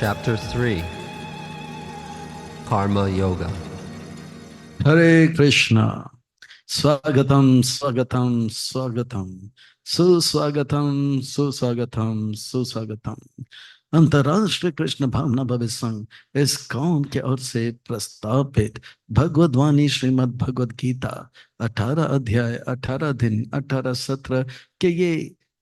Chapter 3 Karma Yoga. हरे कृष्णा। स्वागतम स्वागतम स्वागतम, सुस्वागतम सुस्वागतम सुस्वागतम। अंतर्राष्ट्रीय कृष्ण भावना भव्य संघ इस्कॉन के ओर से प्रस्तावित भगवद्वाणी श्रीमद् भगवद गीता 18 अध्याय 18 दिन 18 सत्र के ये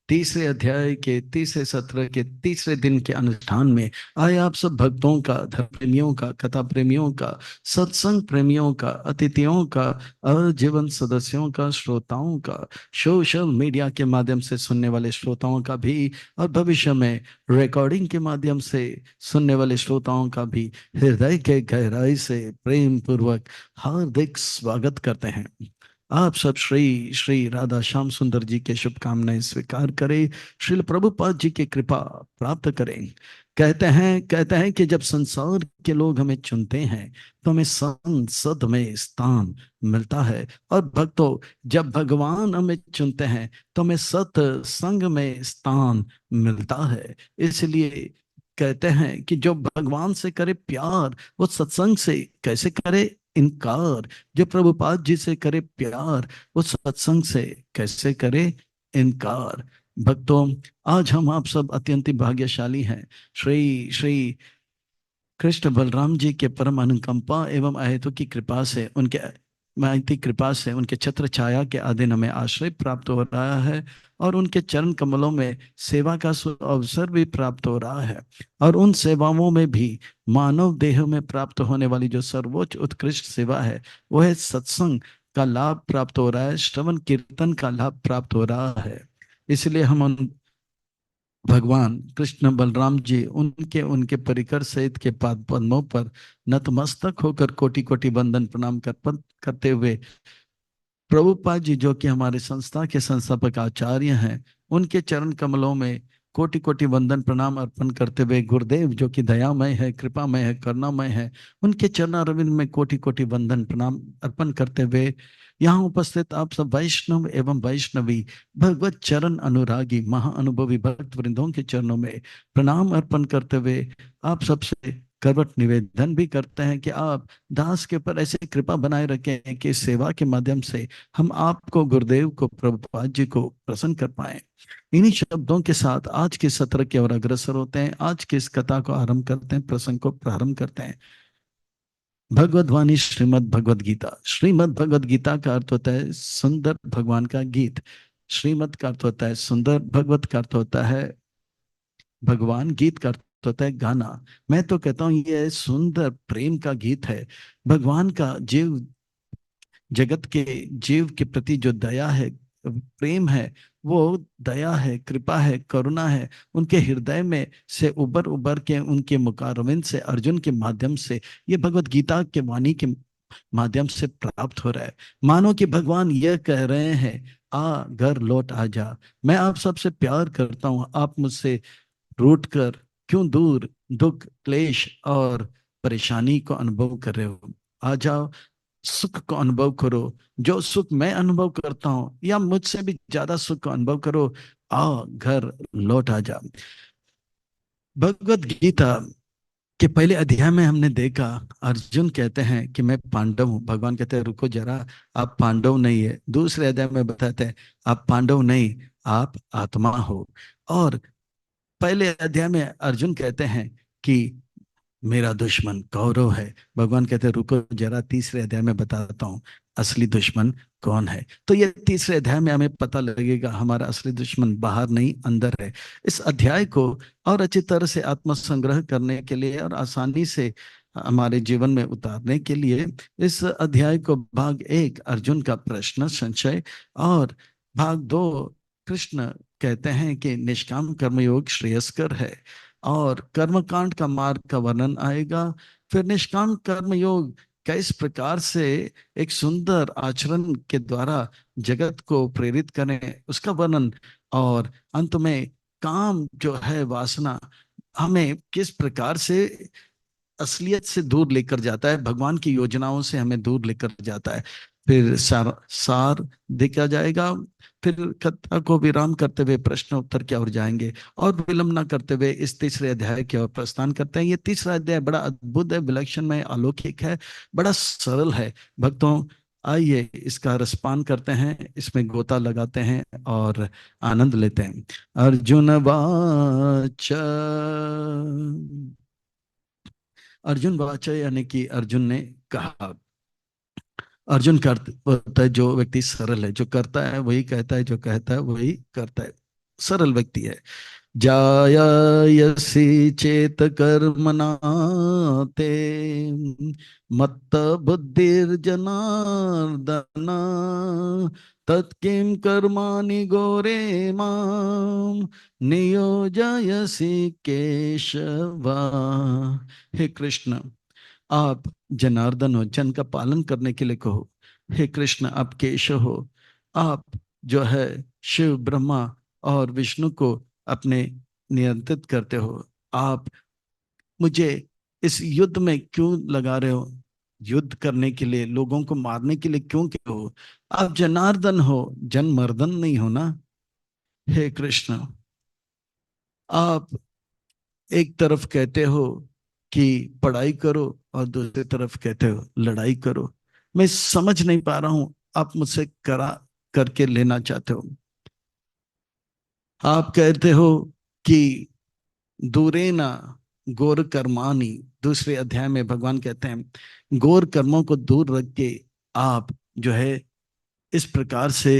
तीसरे अध्याय के तीसरे सत्र के तीसरे दिन के अनुष्ठान में आए आप सब भक्तों का, धर्म प्रेमियों का, कथा प्रेमियों का, सत्संग प्रेमियों का, अतिथियों का, जीवन सदस्यों का, श्रोताओं का, सोशल मीडिया के माध्यम से सुनने वाले श्रोताओं का भी, और भविष्य में रिकॉर्डिंग के माध्यम से सुनने वाले श्रोताओं का भी हृदय के गहराई से प्रेम पूर्वक हार्दिक स्वागत करते हैं। आप सब श्री श्री राधा श्याम सुंदर जी के शुभकामनाएं स्वीकार करें, श्रील प्रभुपाद जी की कृपा प्राप्त करें। कहते हैं कि जब संसार के लोग हमें चुनते हैं तो हमें संसद में स्थान मिलता है, और भक्तों जब भगवान हमें चुनते हैं तो हमें सत्संग में स्थान मिलता है। इसलिए कहते हैं कि जो भगवान से करे प्यार वो सत्संग से कैसे करे इनकार, जो प्रभुपाद जी से करे प्यार वो सत्संग से कैसे करे इनकार। भक्तों, आज हम आप सब अत्यंत भाग्यशाली हैं। श्री श्री कृष्ण बलराम जी के परम अनुकंपा एवं अहेतु की कृपा से, उनके महती कृपा से, उनके छत्र छाया के अधीन हमें आश्रय प्राप्त हो रहा है, और उनके चरण कमलों में सेवा का अवसर भी प्राप्त हो रहा है। और उन सेवाओं में भी मानव देह में प्राप्त होने वाली जो सर्वोच्च उत्कृष्ट सेवा है वह है सत्संग का लाभ प्राप्त हो रहा है, श्रवण कीर्तन का लाभ प्राप्त हो रहा है। इसलिए हम उन भगवान कृष्ण बलराम जी, उनके उनके परिकर सहित के पाद पद्मों पर नतमस्तक होकर कोटि कोटि वंदन प्रणाम करते हुए, प्रभुपाद जी जो कि हमारे संस्था के संस्थापक आचार्य हैं, उनके चरण कमलों में कोटि कोटि वंदन प्रणाम अर्पण करते हुए, गुरुदेव जो कि दयामय है, कृपामय है, करुणामय है, उनके चरणारविंद में कोटि कोटि वंदन प्रणाम अर्पण करते हुए, यहाँ उपस्थित आप सब वैष्णव एवं वैष्णवी भगवत चरण अनुरागी महाअनुभवी भक्त वृंदों के चरणों में प्रणाम अर्पण करते हुए आप सबसे करवट निवेदन भी करते हैं कि आप दास के ऊपर ऐसे कृपा बनाए रखें कि सेवा के माध्यम से हम आपको, गुरुदेव को, प्रभुपाद जी को प्रसन्न कर पाए। इन्हीं शब्दों के साथ आज के सत्र की ओर अग्रसर होते हैं। आज की इस कथा को आरंभ करते हैं, प्रसंग को प्रारंभ करते हैं। भगवद्वाणी श्रीमद् भगवद गीता। श्रीमद् भगवद गीता का अर्थ होता है सुंदर भगवान का गीत। श्रीमद् का अर्थ होता है सुंदर, भगवत का अर्थ होता है भगवान, गीत का अर्थ होता है गाना। मैं तो कहता हूं ये सुंदर प्रेम का गीत है। भगवान का जीव जगत के जीव के प्रति जो दया है, प्रेम है, वो दया है, कृपा है, करुणा है, उनके हृदय में से उबर उबर के उनके मुखारविंद से अर्जुन के माध्यम से ये भगवत गीता के वाणी के माध्यम से प्राप्त हो रहा है। मानो कि भगवान यह कह रहे हैं, आ घर लौट आ जा, मैं आप सबसे प्यार करता हूं, आप मुझसे रूठ कर क्यों दूर दुख क्लेश और परेशानी को अनुभव कर रहे हो। आ जाओ, सुख को अनुभव करो, जो सुख मैं अनुभव करता हूं या मुझसे भी ज्यादा सुख को अनुभव करो। आओ घर लौट आ जा। भगवत गीता के पहले अध्याय में हमने देखा, अर्जुन कहते हैं कि मैं पांडव हूं। भगवान कहते हैं रुको जरा, आप पांडव नहीं है। दूसरे अध्याय में बताते हैं आप पांडव नहीं, आप आत्मा हो। और पहले अध्याय में अर्जुन कहते हैं कि मेरा दुश्मन कौरव है। भगवान कहते हैं रुको जरा, तीसरे अध्याय में बताता हूँ असली दुश्मन कौन है। तो ये तीसरे अध्याय में हमें पता लगेगा हमारा असली दुश्मन बाहर नहीं अंदर है। इस अध्याय को और अच्छी तरह से आत्मसंग्रह करने के लिए और आसानी से हमारे जीवन में उतारने के लिए इस अध्याय को भाग 1 अर्जुन का प्रश्न संशय, और भाग 2 कृष्ण कहते हैं कि निष्काम कर्मयोग श्रेयस्कर है, और कर्मकांड का मार्ग का वर्णन आएगा। फिर निष्काम कर्म योग किस प्रकार से एक सुंदर आचरण के द्वारा जगत को प्रेरित करें उसका वर्णन, और अंत में काम जो है वासना हमें किस प्रकार से असलियत से दूर लेकर जाता है, भगवान की योजनाओं से हमें दूर लेकर जाता है। फिर सार देखा जाएगा। फिर कथा को विराम करते हुए प्रश्न उत्तर की ओर जाएंगे और विलंब न करते हुए इस तीसरे अध्याय की ओर प्रस्थान करते हैं। ये तीसरा अध्याय बड़ा अद्भुत है, विलक्षण में अलौकिक है, बड़ा सरल है। भक्तों, आइए इसका रसपान करते हैं, इसमें गोता लगाते हैं और आनंद लेते हैं। अर्जुन वाच, अर्जुन वाच यानी कि अर्जुन ने कहा। अर्जुन करता होता है जो व्यक्ति सरल है, जो करता है वही कहता है, जो कहता है वही करता है, सरल व्यक्ति है। जायसी चेत कर्मणा ते मत्त बुद्धिर्जनार्दन तत्किं कर्माणि घोरे माम नियोजयसि केशव। हे कृष्ण, आप जनार्दन हो, जन का पालन करने के लिए कहो। हे कृष्ण, आप केशव हो, आप जो है शिव ब्रह्मा और विष्णु को अपने नियंत्रित करते हो। आप मुझे इस युद्ध में क्यों लगा रहे हो? युद्ध करने के लिए, लोगों को मारने के लिए क्यों क्यों हो? आप जनार्दन हो, जन मर्दन नहीं हो ना। हे कृष्ण, आप एक तरफ कहते हो कि पढ़ाई करो और दूसरी तरफ कहते हो लड़ाई करो। मैं समझ नहीं पा रहा हूं आप मुझसे करा करके लेना चाहते हो। आप कहते हो कि दूरे ना गौर कर्मानी, दूसरे अध्याय में भगवान कहते हैं गौर कर्मों को दूर रख के आप जो है इस प्रकार से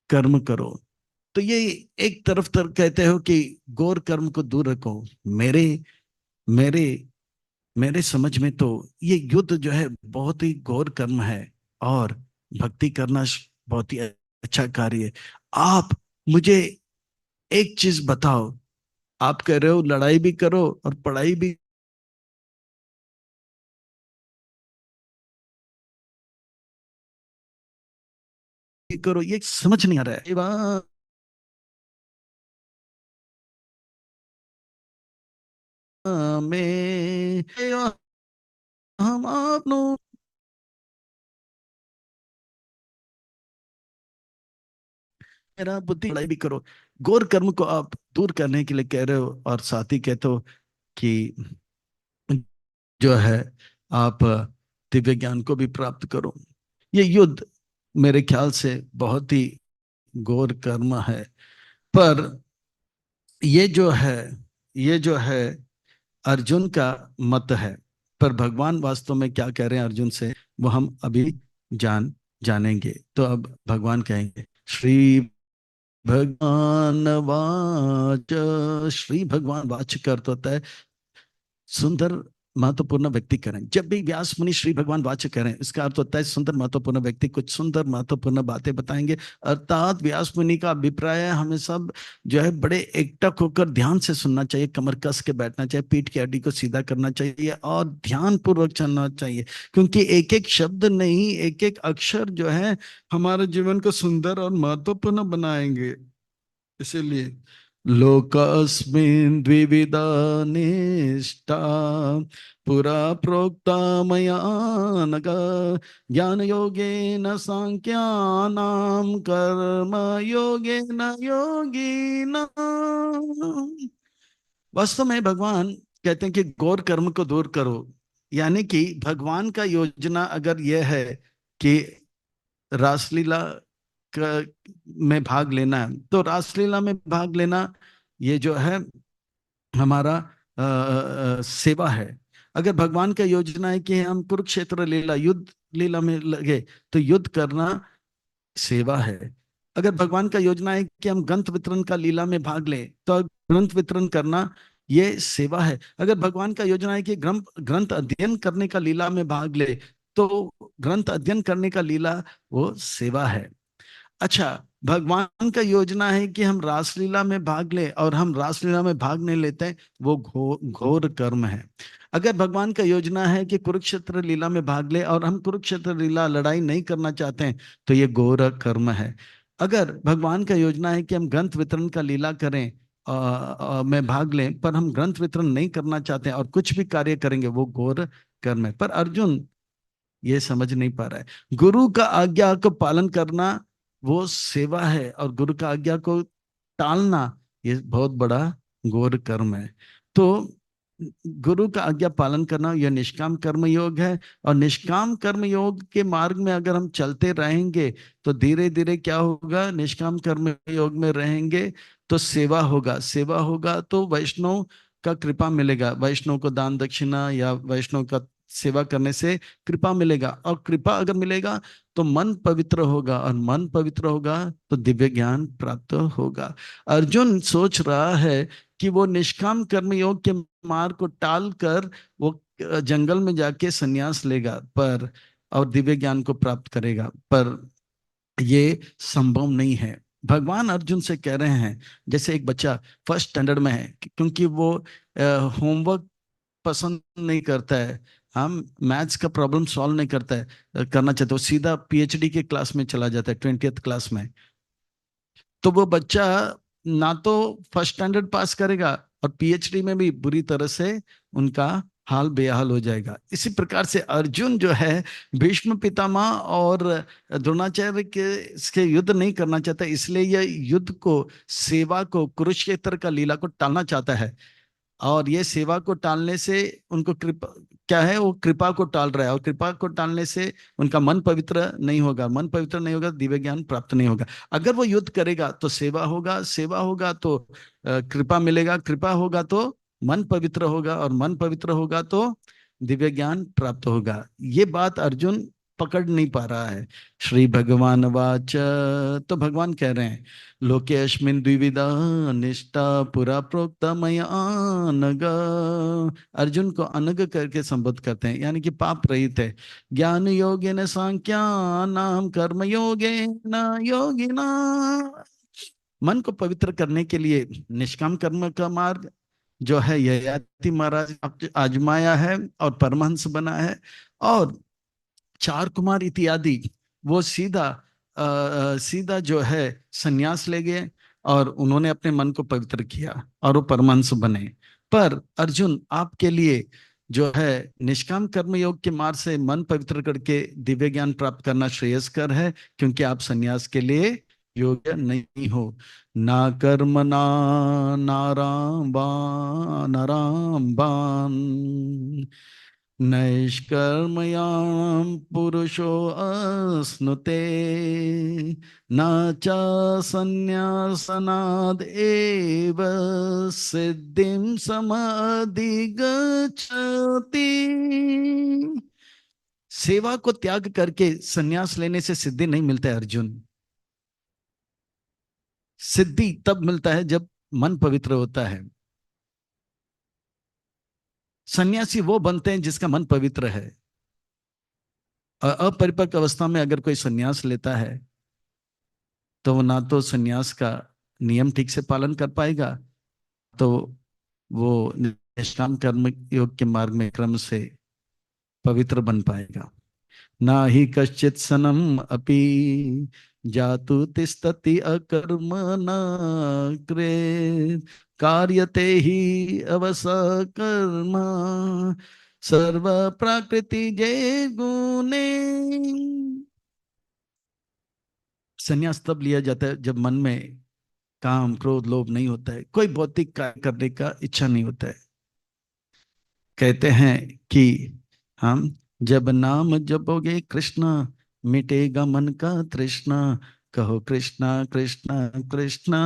कर्म करो। तो ये एक तरफ तर कहते हो कि गौर कर्म को दूर रखो। मेरे मेरे मेरे समझ में तो ये युद्ध जो है बहुत ही घोर कर्म है और भक्ति करना बहुत ही अच्छा कार्य है। आप मुझे एक चीज बताओ, आप कह रहे हो लड़ाई भी करो और पढ़ाई भी करो, ये समझ नहीं आ रहा है। में हम आप मेरा बुद्धि लड़ाई भी करो, गौर कर्म को आप दूर करने के लिए कह रहे हो और साथ ही कहते हो कि जो है आप दिव्य ज्ञान को भी प्राप्त करो। ये युद्ध मेरे ख्याल से बहुत ही घोर कर्म है। पर ये जो है ये जो है अर्जुन का मत है। पर भगवान वास्तव में क्या कह रहे हैं अर्जुन से, वो हम अभी जानेंगे। तो अब भगवान कहेंगे, श्री भगवान वाच। श्री भगवान वाच का अर्थ होता है सुंदर महत्वपूर्ण व्यक्ति करें। जब भी व्यास मुनि श्री भगवान वाच करें, इसका अर्थ होता है सुंदर महत्वपूर्ण व्यक्ति कुछ सुंदर महत्वपूर्ण बातें बताएंगे। अर्थात व्यास मुनि का अभिप्राय है हमें सब जो है बड़े एकटक होकर ध्यान से सुनना चाहिए, कमर कस के बैठना चाहिए, पीठ की हड्डी को सीधा करना चाहिए और ध्यान पूर्वक चलना चाहिए। क्योंकि एक एक शब्द नहीं, एक एक अक्षर जो है हमारे जीवन को सुंदर और महत्वपूर्ण बनाएंगे। इसीलिए लोकस्मिन् द्विविधा निष्ठा पुरा प्रोक्ता मया नघ ज्ञान योगेन सांख्यानां कर्म योगेन योगिनाम्। वास्तव में भगवान कहते हैं कि गौर कर्म को दूर करो। यानी कि भगवान का योजना अगर यह है कि रासलीला में भाग लेना है, तो रासलीला में भाग लेना ये जो है हमारा सेवा है। अगर भगवान का योजना है कि हम कुरुक्षेत्र लीला, युद्ध लीला में लगे, तो युद्ध करना सेवा है। अगर भगवान का योजना है कि हम ग्रंथ वितरण का लीला में भाग लें, तो ग्रंथ वितरण करना ये सेवा है। अगर भगवान का योजना है कि ग्रंथ ग्रंथ अध्ययन करने का लीला में भाग ले, तो ग्रंथ अध्ययन करने का लीला वो सेवा है। अच्छा, भगवान का योजना है कि हम रासलीला में भाग ले और हम रासलीला में भाग नहीं लेते हैं, वो घोर कर्म है। अगर भगवान का योजना है कि कुरुक्षेत्र लीला में भाग ले और हम कुरुक्षेत्र लीला लड़ाई नहीं करना चाहते हैं, तो ये घोर कर्म है। अगर भगवान का योजना है कि हम ग्रंथ वितरण का लीला करें में भाग लें, पर हम ग्रंथ वितरण नहीं करना चाहते हैं और कुछ भी कार्य करेंगे, वो घोर कर्म है। पर अर्जुन ये समझ नहीं पा रहा है। गुरु का आज्ञा को पालन करना वो सेवा है, और गुरु का आज्ञा को टालना ये बहुत बड़ा घोर कर्म है। तो गुरु का आज्ञा पालन करना यह निष्काम कर्म योग है। और निष्काम कर्म योग के मार्ग में अगर हम चलते रहेंगे तो धीरे धीरे क्या होगा, निष्काम कर्म योग में रहेंगे तो सेवा होगा, सेवा होगा तो वैष्णव का कृपा मिलेगा, वैष्णव को दान दक्षिणा या वैष्णव का सेवा करने से कृपा मिलेगा, और कृपा अगर मिलेगा तो मन पवित्र होगा, और मन पवित्र होगा तो दिव्य ज्ञान प्राप्त होगा। अर्जुन सोच रहा है कि वो निष्काम कर्म योग के मार्ग को टाल कर वो जंगल में जाके संन्यास लेगा पर, और दिव्य ज्ञान को प्राप्त करेगा, पर ये संभव नहीं है। भगवान अर्जुन से कह रहे हैं, जैसे एक बच्चा फर्स्ट स्टैंडर्ड में है, क्योंकि वो होमवर्क पसंद नहीं करता है, हम मैथ्स का प्रॉब्लम सॉल्व नहीं करता है, करना चाहते, वो सीधा पीएचडी के क्लास में चला जाता है, 20th क्लास में। तो वो बच्चा ना तो फर्स्ट स्टैंडर्ड पास करेगा, और पीएचडी में भी बुरी तरह से उनका हाल बेहाल हो जाएगा। इसी प्रकार से अर्जुन जो है भीष्म पितामह और द्रोणाचार्य के से युद्ध नहीं करना चाहता, इसलिए यह युद्ध को, सेवा को, कुरुक्षेत्र का लीला को टालना चाहता है। और ये सेवा को टालने से उनको कृपा क्या है, वो कृपा को टाल रहा है, और कृपा को टालने से उनका मन पवित्र नहीं होगा, मन पवित्र नहीं होगा, दिव्य ज्ञान प्राप्त नहीं होगा। अगर वो युद्ध करेगा तो सेवा होगा, सेवा होगा तो कृपा मिलेगा, कृपा होगा तो मन पवित्र होगा, और मन पवित्र होगा तो दिव्य ज्ञान प्राप्त होगा। ये बात अर्जुन पकड़ नहीं पा रहा है। श्री भगवान वाच, तो भगवान कह रहे हैं, लोकेऽस्मिन् द्विविधा निष्ठा पुरा प्रोक्ता मया अनग। अर्जुन को अनग करके संबोधित करते हैं, यानी कि पाप रहित है। ज्ञान योगेन सांख्यानाम कर्म योगेन योगिना। मन को पवित्र करने के लिए निष्काम कर्म का मार्ग जो है ययाति महाराज आजमाया है और परमहंस बना है, और चार कुमार इत्यादि वो सीधा जो है संन्यास ले गए, और उन्होंने अपने मन को पवित्र किया और वो परमांश बने। पर अर्जुन आपके लिए जो है निष्काम कर्म योग के मार्ग से मन पवित्र करके दिव्य ज्ञान प्राप्त करना श्रेयस्कर है, क्योंकि आप संन्यास के लिए योग्य नहीं हो। ना कर्म ना नाराम बान नाराम बान नैष्कर्मयां पुरुषो अश्नुते न च संन्यासनाद् एव सिद्धिं समधिगच्छति। सेवा को त्याग करके संन्यास लेने से सिद्धि नहीं मिलता है अर्जुन। सिद्धि तब मिलता है जब मन पवित्र होता है। सन्यासी वो बनते हैं जिसका मन पवित्र है। अपरिपक्व अवस्था में अगर कोई सन्यास लेता है तो वो ना तो सन्यास का नियम ठीक से पालन कर पाएगा, तो वो निष्काम कर्म योग के मार्ग में क्रम से पवित्र बन पाएगा। ना ही कश्चित सनम अपि जातु तिष्ठति अकर्म न कृत कार्यते ही अवस कर्म सर्व प्रकृति जय गुणे। संन्यास तब लिया जाता है जब मन में काम क्रोध लोभ नहीं होता है, कोई भौतिक कार्य करने का इच्छा नहीं होता है। कहते हैं कि हम जब नाम जपोगे कृष्णा मिटेगा मन का तृष्णा, कहो कृष्णा कृष्णा कृष्णा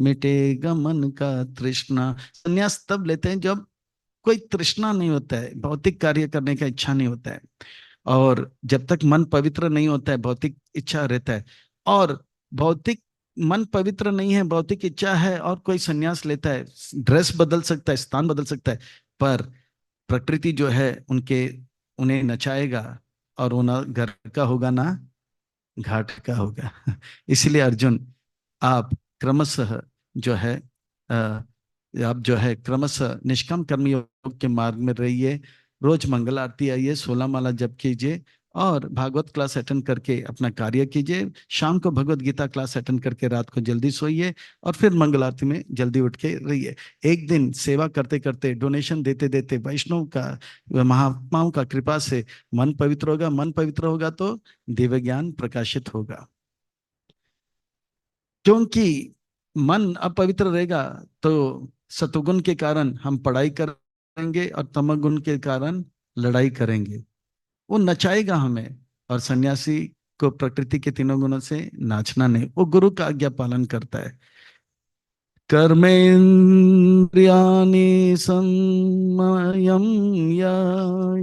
मिटेगा मन का तृष्णा। संन्यास तब लेते हैं जब कोई तृष्णा नहीं होता है, भौतिक कार्य करने का इच्छा नहीं होता है, और जब तक मन पवित्र नहीं होता है भौतिक इच्छा रहता है। और भौतिक मन पवित्र नहीं है, भौतिक इच्छा है, और कोई संन्यास लेता है, ड्रेस बदल सकता है, स्थान बदल सकता है, पर प्रकृति जो है उनके उन्हें नचाएगा, और वो ना घर का होगा ना घाट का होगा। इसलिए अर्जुन आप क्रमशः जो है आप जो है क्रमशः निष्काम कर्म योग के मार्ग में रहिए। रोज मंगल आरती आइए, 16 माला जप कीजिए, और भागवत क्लास अटेंड करके अपना कार्य कीजिए। शाम को भगवत गीता क्लास अटेंड करके रात को जल्दी सोइए और फिर मंगल आरती में जल्दी उठ के रहिए। एक दिन सेवा करते करते, डोनेशन देते देते, वैष्णव का, महात्माओं का कृपा से मन पवित्र होगा। मन पवित्र होगा तो दिव्य ज्ञान प्रकाशित होगा। क्योंकि मन अपवित्र रहेगा तो सतुगुण के कारण हम पढ़ाई करेंगे और तमोगुण के कारण लड़ाई करेंगे। वो नचाएगा हमें। और सन्यासी को प्रकृति के तीनों गुणों से नाचना नहीं, वो गुरु का आज्ञा पालन करता है। कर्मेन्द्रियाणि संयम या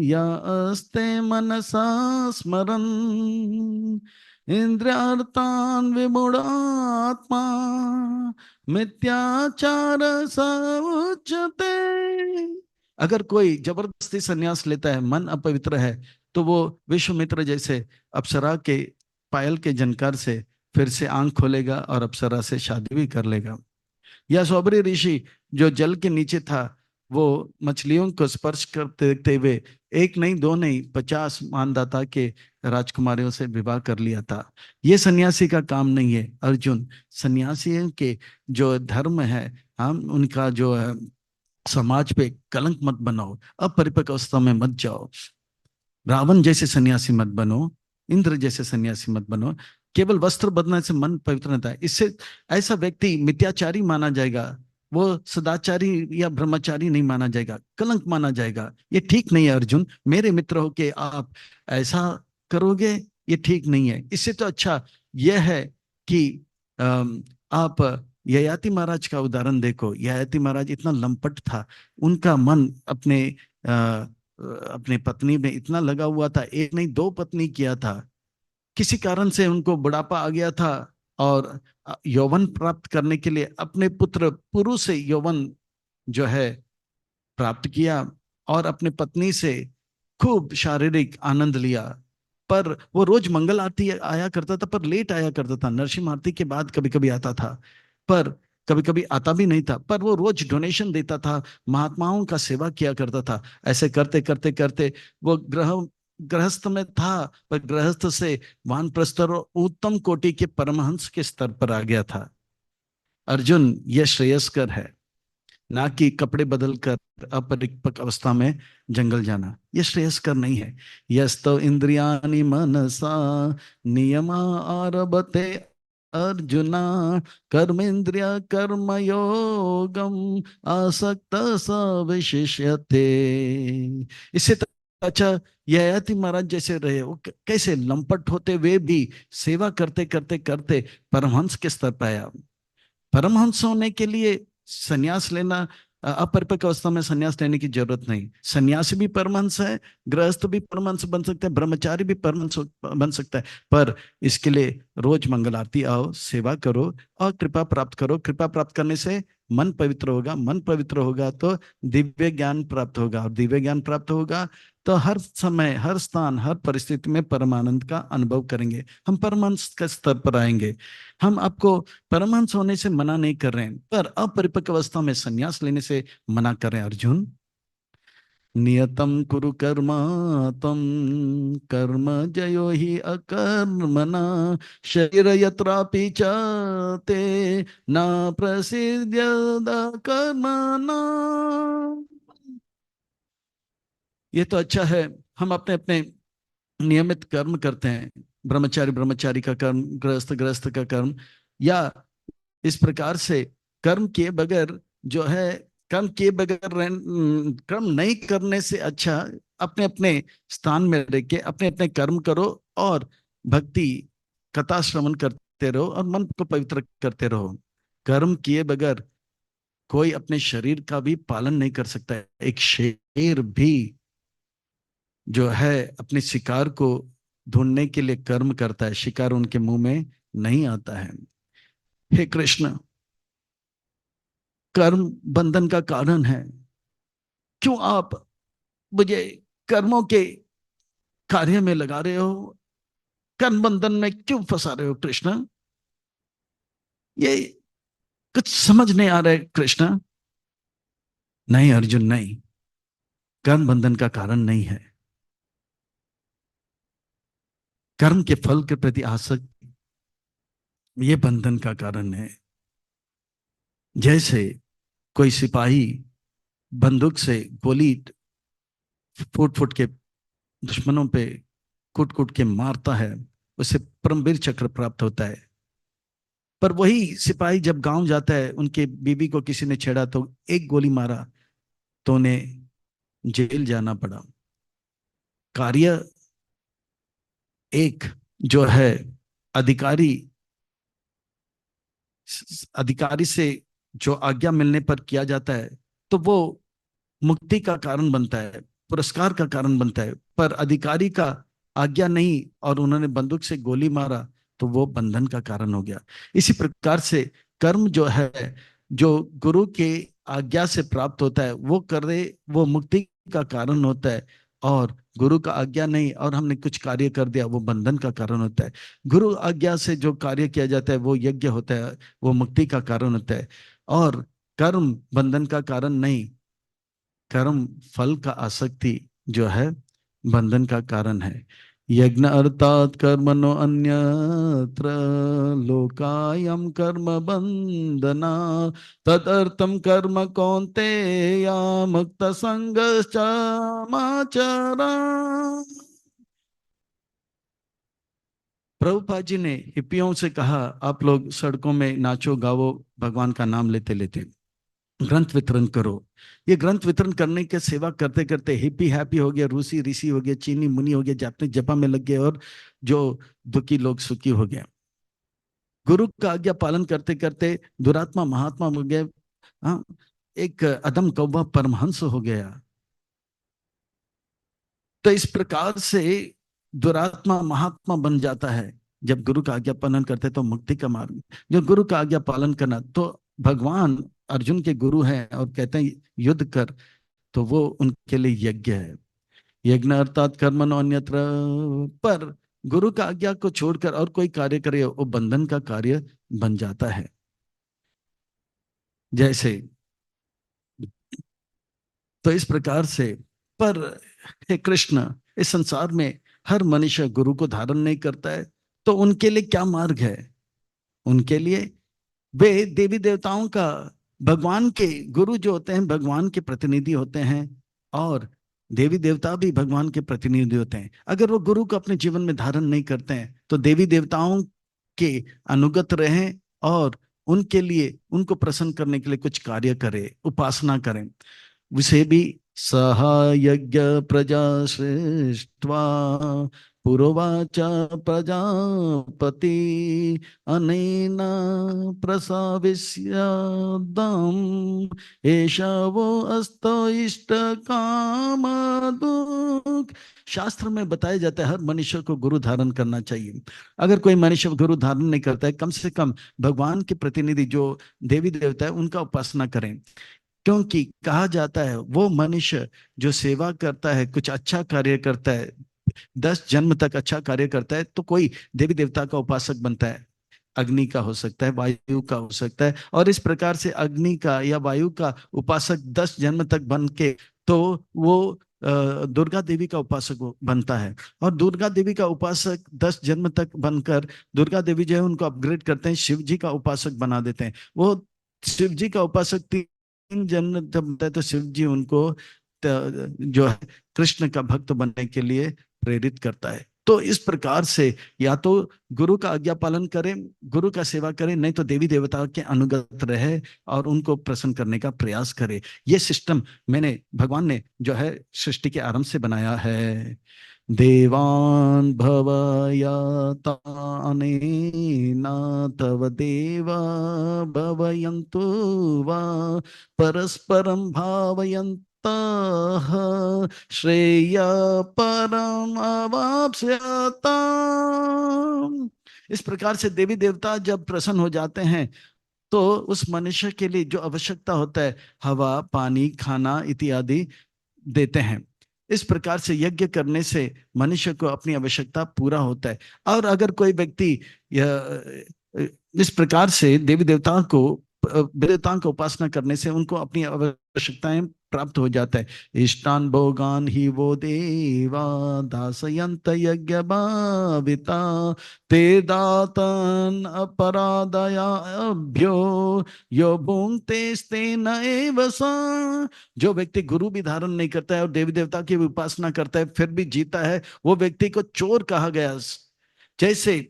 या अस्ते मनसा स्मरन् इंद्रियार्थान विमूढ़ात्मा मिथ्याचार स उच्यते। अगर कोई जबरदस्ती संन्यास लेता है, मन अपवित्र है, तो वो विश्वामित्र जैसे अप्सरा के पायल के जनकार से फिर से आंख खोलेगा और अप्सरा से शादी भी कर लेगा। या सौबरी ऋषि जो जल के नीचे था, वो मछलियों को स्पर्श करते देखते हुए एक नहीं, दो नहीं, 50 मानदाता के राजकुमारियों से विवाह कर लिया था। ये सन्यासी का काम नहीं है अर्जुन। सन्यासियों के जो धर्म है, हम उनका जो है, समाज पे कलंक मत बनाओ, अपरिपक्व अवस्था में मत जाओ, रावण जैसे सन्यासी मत बनो, इंद्र जैसे सन्यासी मत बनो। केवल वस्त्र बदलने से मन पवित्र रहता है, इससे ऐसा व्यक्ति मिथ्याचारी माना जाएगा। वो सदाचारी या ब्रह्मचारी नहीं माना जाएगा, कलंक माना जाएगा। ये ठीक नहीं है अर्जुन। मेरे मित्र हो के आप ऐसा करोगे, ये ठीक नहीं है। इससे तो अच्छा यह है कि आप ययाति महाराज का उदाहरण देखो। ययाति महाराज इतना लंपट था, उनका मन अपने पत्नी में इतना लगा हुआ था, एक नहीं दो पत्नी किया था। किसी कारण से उनको बुढ़ापा आ गया था और यौवन प्राप्त करने के लिए अपने पुत्र पुरु से यौवन जो है प्राप्त किया और अपने पत्नी से खूब शारीरिक आनंद लिया। पर वो रोज मंगल आरती आया करता था, पर लेट आया करता था। नरसिंह आरती के बाद कभी कभी आता था, पर कभी कभी आता भी नहीं था। पर वो रोज डोनेशन देता था, महात्माओं का सेवा किया करता था। ऐसे करते करते करते वो गृहस्थ में था, पर गृहस्थ से वानप्रस्थ और उत्तम कोटि के परमहंस के स्तर पर आ गया था। अर्जुन, यह श्रेयस्कर है, ना कि कपड़े बदल कर अपरिपक्व अवस्था में जंगल जाना। यह श्रेयस्कर नहीं है। यस्तो इंद्रियाणि मनसा नियमा आरभते अर्जुना कर्मेंद्रिय कर्मयोगम आसक्त स विशिष्यते। इससे तो अच्छा ययाति महाराज जैसे रहे। वो कैसे लंपट होते हुए भी सेवा करते करते करते परमहंस के स्तर पर आया। परमहंस होने के लिए संन्यास लेना, अपरिपक्व अवस्था में संन्यास लेने की जरूरत नहीं। सन्यासी भी परमहंस है, गृहस्थ भी परमहंस बन सकता है, ब्रह्मचारी भी परमहंस बन सकता है। पर इसके लिए रोज मंगल आरती आओ, सेवा करो और कृपा प्राप्त करो। कृपा प्राप्त करने से मन पवित्र होगा। मन पवित्र होगा तो दिव्य ज्ञान प्राप्त होगा, और दिव्य ज्ञान प्राप्त होगा तो हर समय, हर स्थान, हर परिस्थिति में परमानंद का अनुभव करेंगे। हम परमानंद के स्तर पर आएंगे। हम आपको परमहंस होने से मना नहीं कर रहे हैं, पर अपरिपक्व अवस्था में संन्यास लेने से मना कर रहे हैं अर्जुन। नियतम कुरु कर्म तम कर्म जयो ही अकर्मणा शरीर यत्रापि च ते न प्रसिद्ध्यद कर्मणा। ये तो अच्छा है, हम अपने अपने नियमित कर्म करते हैं। ब्रह्मचारी ब्रह्मचारी का कर्म, गृहस्थ गृहस्थ का कर्म, या इस प्रकार से कर्म किए बगैर जो है, कर्म किए बगैर कर्म नहीं करने से अच्छा अपने अपने स्थान में रह के अपने अपने कर्म करो और भक्ति कथा श्रवण करते रहो और मन को पवित्र करते रहो। कर्म किए बगैर कोई अपने शरीर का भी पालन नहीं कर सकता है। एक शेर भी जो है अपने शिकार को ढूंढने के लिए कर्म करता है, शिकार उनके मुंह में नहीं आता है। हे कृष्ण, कर्म बंधन का कारण है। क्यों आप मुझे कर्मों के कार्य में लगा रहे हो? कर्म बंधन में क्यों फंसा रहे हो कृष्ण? ये कुछ समझ नहीं आ रहा है कृष्ण। नहीं अर्जुन, नहीं, कर्म बंधन का कारण नहीं है। कर्म के फल के प्रति आसक्ति, ये बंधन का कारण है। जैसे कोई सिपाही बंदूक से गोली फूट फूट के दुश्मनों पे कूट कूट के मारता है, उसे परमवीर चक्र प्राप्त होता है। पर वही सिपाही जब गांव जाता है, उनके बीबी को किसी ने छेड़ा तो एक गोली मारा, तो उन्हें जेल जाना पड़ा। कार्य एक जो है अधिकारी, अधिकारी से जो आज्ञा मिलने पर किया जाता है, तो वो मुक्ति का कारण बनता है, पुरस्कार का कारण बनता है। पर अधिकारी का आज्ञा नहीं और उन्होंने बंदूक से गोली मारा, तो वो बंधन का कारण हो गया। इसी प्रकार से कर्म जो है, जो गुरु के आज्ञा से प्राप्त होता है, वो करे, वो मुक्ति का कारण होता है। और गुरु का आज्ञा नहीं और हमने कुछ कार्य कर दिया, वो बंधन का कारण होता है। गुरु आज्ञा से जो कार्य किया जाता है वो यज्ञ होता है, वो मुक्ति का कारण होता है। और कर्म बंधन का कारण नहीं, कर्म फल का आसक्ति जो है बंधन का कारण है। यज्ञ अर्थात कर्मणो अन्यत्र लोकायम कर्म बंधना, तदर्थम कर्म कौन्तेय मुक्त संगश्चमाचरा। प्रभुपाद जी ने हिप्पियों से कहा, आप लोग सड़कों में नाचो गावो, भगवान का नाम लेते लेते ग्रंथ वितरण करो। ये ग्रंथ वितरण करने के सेवा करते करते हिप्पी हैप्पी हो गया, रूसी ऋषि हो गया, चीनी मुनि हो गया, जापनीज जपा में लग गए, और जो दुखी लोग सुखी हो गए। गुरु का आज्ञा पालन करते करते दुरात्मा महात्मा हो गए। हाँ, एक अदम कौवा परमहंस हो गया। तो इस प्रकार से दुरात्मा महात्मा बन जाता है। जब गुरु का आज्ञा पालन करते तो मुक्ति का मार्ग, जो गुरु का आज्ञा पालन करना, तो भगवान अर्जुन के गुरु हैं और कहते हैं युद्ध कर, तो वो उनके लिए यज्ञ है। यज्ञ अर्थात कर्मणो अन्यत्र, पर गुरु का आज्ञा को छोड़कर और कोई कार्य करे, वो बंधन का कार्य बन जाता है। जैसे, तो इस प्रकार से, पर हे कृष्ण, इस संसार में हर मनुष्य गुरु को धारण नहीं करता है, तो उनके लिए क्या मार्ग है? उनके लिए वे देवी देवताओं का, भगवान के गुरु जो होते हैं भगवान के प्रतिनिधि होते हैं, और देवी देवता भी भगवान के प्रतिनिधि होते हैं। अगर वो गुरु को अपने जीवन में धारण नहीं करते हैं, तो देवी देवताओं के अनुगत रहें और उनके लिए, उनको प्रसन्न करने के लिए कुछ कार्य करें, उपासना करें। उसे भी सहायज्ञ प्रजा सृष्ट्वा पुरोवाच प्रजापति अनेन प्रसविष्यदम् एषा वो अस्तो इष्ट काम दुख। शास्त्र में बताया जाता है हर मनुष्य को गुरु धारण करना चाहिए। अगर कोई मनुष्य गुरु धारण नहीं करता है, कम से कम भगवान के प्रतिनिधि जो देवी देवता है उनका उपासना करें। क्योंकि कहा जाता है वो मनुष्य जो सेवा करता है, कुछ अच्छा कार्य करता है, 10 जन्म तक अच्छा कार्य करता है, तो कोई देवी देवता का उपासक बनता है। अग्नि का हो सकता है, वायु का हो सकता है, और इस प्रकार से अग्नि का या वायु का उपासक 10 जन्म तक बन के, तो वो दुर्गा देवी का उपासक बनता है। और दुर्गा देवी का उपासक 10 जन्म तक बनकर दुर्गा देवी जो है उनको अपग्रेड करते हैं, शिव जी का उपासक बना देते हैं। वो शिव जी का उपासक 3 जन्म जब बनता है, तो शिव जी उनको जो है कृष्ण का भक्त बनने के लिए प्रेरित करता है। तो इस प्रकार से या तो गुरु का आज्ञा पालन करें, गुरु का सेवा करें, नहीं तो देवी देवता के अनुगत रहे और उनको प्रसन्न करने का प्रयास करें। ये सिस्टम मैंने, भगवान ने जो है सृष्टि के आरंभ से बनाया है। देवान् भवयतानेन तव देवा भवयन्तु वा परस्परं भावयन्तः श्रेय परम अवाप्स्यताम्। इस प्रकार से देवी देवता जब प्रसन्न हो जाते हैं, तो उस मनुष्य के लिए जो आवश्यकता होता है, हवा पानी खाना इत्यादि देते हैं। इस प्रकार से यज्ञ करने से मनुष्य को अपनी आवश्यकता पूरा होता है। और अगर कोई व्यक्ति इस प्रकार से देवी देवताओं को, देवताओं को उपासना करने से उनको अपनी आवश्यकताएं प्राप्त हो जाता है। इष्टान भोगान ही वो देवा दासयंत यज्ञ भाविता ते दातन अपराधया अभ्यो यो भुंक्ते स्तेन एव सा। जो व्यक्ति गुरु भी धारण नहीं करता है और देवी देवता की भी उपासना करता है फिर भी जीता है, वो व्यक्ति को चोर कहा गया। जैसे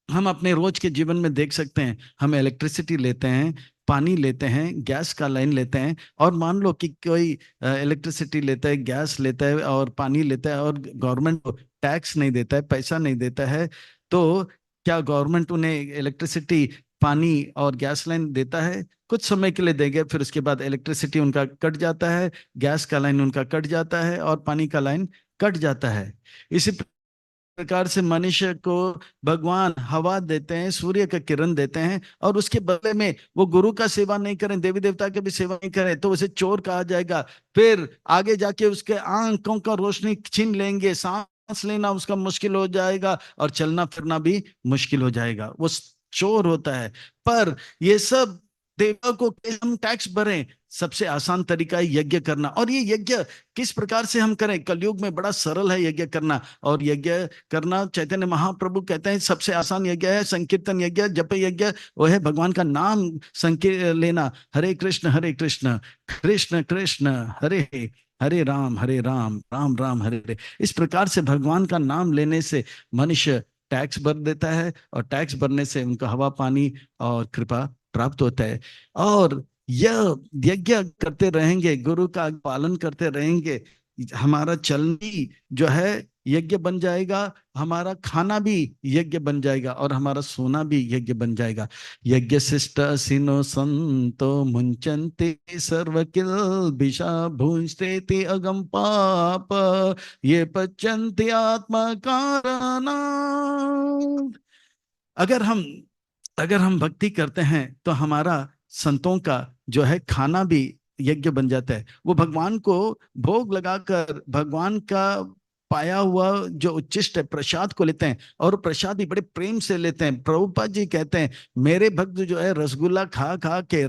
हम अपने रोज के जीवन में देख सकते हैं, हम इलेक्ट्रिसिटी लेते हैं, पानी लेते हैं, गैस का लाइन लेते हैं, और मान लो कि कोई इलेक्ट्रिसिटी लेता है, गैस लेता है और पानी लेता है और गवर्नमेंट को टैक्स नहीं देता है, पैसा नहीं देता है, तो क्या गवर्नमेंट उन्हें इलेक्ट्रिसिटी, पानी और गैस लाइन देता है? कुछ समय के लिए देंगे, फिर उसके बाद इलेक्ट्रिसिटी उनका कट जाता है, गैस का लाइन उनका कट जाता है और पानी का लाइन कट जाता है। इसी प्रकार से मनुष्य को भगवान हवा देते हैं, सूर्य का किरण देते हैं, और उसके बदले में वो गुरु का सेवा नहीं करें, देवी देवता की भी सेवा नहीं करें, तो उसे चोर कहा जाएगा। फिर आगे जाके उसके आंखों का रोशनी छीन लेंगे, सांस लेना उसका मुश्किल हो जाएगा और चलना फिरना भी मुश्किल हो जाएगा, वो चोर होता है। पर ये सब देवता को हम टैक्स भरें, सबसे आसान तरीका है यज्ञ करना। और ये यज्ञ किस प्रकार से हम करें? कलयुग में बड़ा सरल है यज्ञ करना। और यज्ञ करना, चैतन्य महाप्रभु कहते हैं सबसे आसान यज्ञ है संकीर्तन यज्ञ, जप यज्ञ। वो है भगवान का नाम संकीर्तन लेना, हरे कृष्ण कृष्ण कृष्ण हरे हरे राम राम राम हरे हरे। इस प्रकार से भगवान का नाम लेने से मनुष्य टैक्स भर देता है, और टैक्स भरने से उनका हवा पानी और कृपा प्राप्त होता है। और यह यज्ञ करते रहेंगे, गुरु का पालन करते रहेंगे, हमारा चलनी जो है यज्ञ बन जाएगा, हमारा खाना भी यज्ञ बन जाएगा, और हमारा सोना भी यज्ञ बन जाएगा। यज्ञ शिष्ट सिनो संतो मुंचन्ते सर्व किल्बिषा भुंजते ते अगम पाप ये पचन्ते आत्मा कारणात्। अगर हम अगर हम भक्ति करते हैं तो हमारा संतों का जो है खाना भी यज्ञ बन जाता है। वो भगवान को भोग लगाकर भगवान का पाया हुआ जो उच्चिष्ट है प्रसाद को लेते हैं, और प्रसाद भी बड़े प्रेम से लेते हैं। प्रभुपाद जी कहते हैं मेरे भक्त जो है रसगुल्ला खा खा के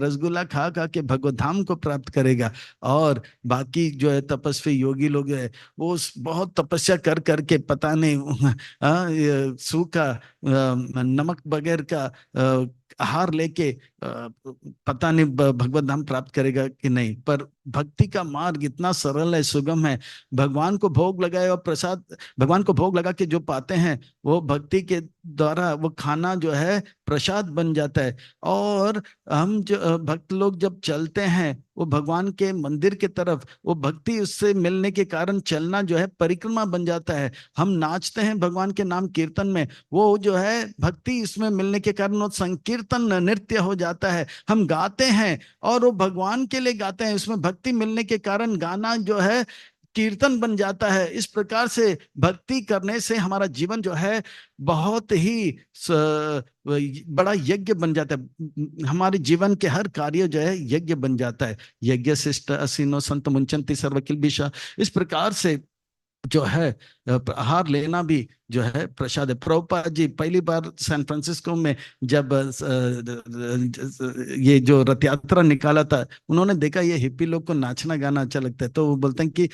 भगवत धाम को प्राप्त करेगा, और बाकी जो है तपस्वी योगी लोग है वो बहुत तपस्या कर करके पता नहीं सूखा नमक बगैर का आहार लेके पता नहीं भगवत धाम प्राप्त करेगा कि नहीं। पर भक्ति का मार्ग इतना सरल है, सुगम है। भगवान को भोग लगाए और प्रसाद, भगवान को भोग लगा के जो पाते हैं वो भक्ति के द्वारा वो खाना जो है प्रसाद बन जाता है। और हम जो भक्त लोग जब चलते हैं वो भगवान के मंदिर के तरफ, वो भक्ति उससे मिलने के कारण चलना जो है परिक्रमा बन जाता है। हम नाचते हैं भगवान के नाम कीर्तन में, वो जो है भक्ति इसमें मिलने के कारण वो संकीर्तन नृत्य हो जाता है। हम गाते हैं और वो भगवान के लिए गाते हैं, उसमें भक्ति मिलने के कारण गाना जो है कीर्तन बन जाता है। इस प्रकार से भक्ति करने से हमारा जीवन जो है बहुत ही बड़ा यज्ञ बन जाता है। हमारे जीवन के हर कार्य जो है यज्ञ बन जाता है। यज्ञ शिष्ट असीनो संत मुंचन्ति सर्वकिल बिशा। इस प्रकार से जो है आहार लेना भी जो है प्रसाद है। प्रभुपाद जी पहली बार सैन फ्रांसिस्को में जब ये जो रथ यात्रा निकाला था, उन्होंने देखा ये हिप्पी लोग को नाचना गाना अच्छा लगता है, तो वो बोलते हैं कि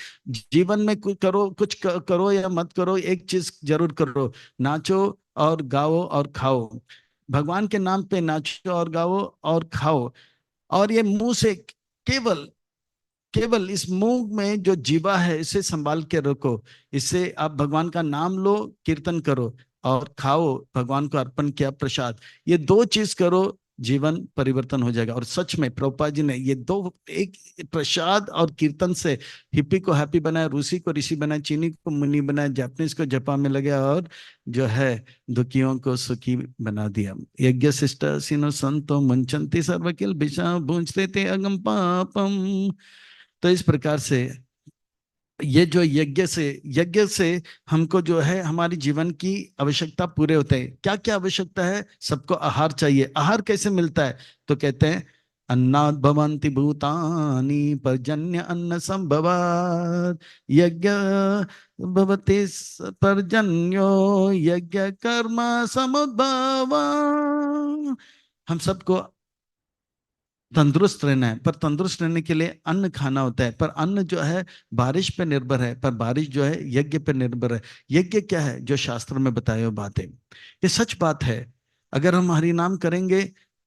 जीवन में कुछ करो या मत करो, एक चीज जरूर करो, नाचो और गाओ और खाओ। भगवान के नाम पे नाचो और गाओ और खाओ। और ये मुंह से केवल केवल इस मुंह में जो जीवा है इसे संभाल के रखो। इससे आप भगवान का नाम लो, कीर्तन करो और खाओ, भगवान को अर्पण किया प्रसाद। ये दो चीज करो, जीवन परिवर्तन हो जाएगा। और सच में प्रभुपाद जी ने ये दो, एक प्रसाद और कीर्तन से हिप्पी को हैप्पी बनाया, रूसी को ऋषि बनाया, चीनी को मुनि बनाया, जापानीज को जपा में लगे, और जो है दुखियों को सुखी बना दिया। यज्ञ शिष्ट सिनो संतो मुंचन्ति सर्वकिल बिषा भुंजते ते अगम पापम। तो इस प्रकार से ये जो यज्ञ से हमको जो है हमारी जीवन की आवश्यकता पूरे होते हैं। क्या क्या आवश्यकता है? सबको आहार चाहिए। आहार कैसे मिलता है? तो कहते हैं अन्नात् भवन्ति भूतानि पर्जन्य अन्न संभवात् यज्ञ भवति पर्जन्यो यज्ञ कर्म समुद्भव। हम सबको तंदुरुस्त रहना है, पर तंदुरुस्त रहने के लिए अन्न खाना होता है, पर अन्न जो है बारिश पे निर्भर है, पर बारिश जो है यज्ञ पे निर्भर है। यज्ञ क्या है? जो शास्त्र में बताए हुए बात है, ये सच बात है। अगर हम हरि नाम करेंगे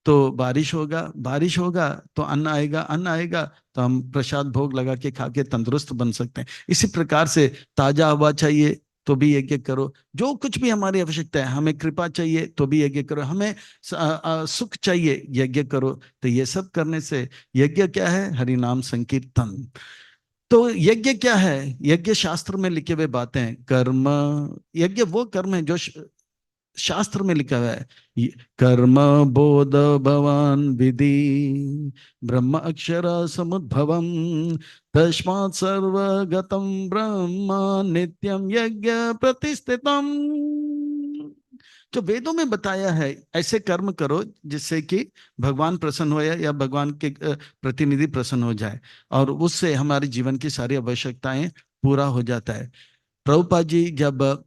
तो बारिश होगा, बारिश होगा तो अन्न आएगा, अन्न आएगा तो हम प्रसाद भोग लगा के खा के तंदुरुस्त बन सकते हैं। इसी प्रकार से ताजा हवा चाहिए तो भी यज्ञ करो, जो कुछ भी हमारी आवश्यकता है, हमें कृपा चाहिए तो भी यज्ञ करो, हमें सुख चाहिए यज्ञ करो। तो ये सब करने से यज्ञ क्या है? हरि नाम संकीर्तन। तो यज्ञ क्या है? यज्ञ शास्त्र में लिखे हुए बातें, कर्म। यज्ञ वो कर्म है जो शास्त्र में लिखा हुआ है। कर्म बोध भवान विधि ब्रह्म अक्षर समुद्भवम तस्मात् सर्वगतम ब्रह्म नित्यम यज्ञ प्रतिष्ठितम। जो वेदों में बताया है, ऐसे कर्म करो जिससे कि भगवान प्रसन्न हो या भगवान के प्रतिनिधि प्रसन्न हो जाए, और उससे हमारे जीवन की सारी आवश्यकताएं पूरा हो जाता है। प्रभुपाद जी जब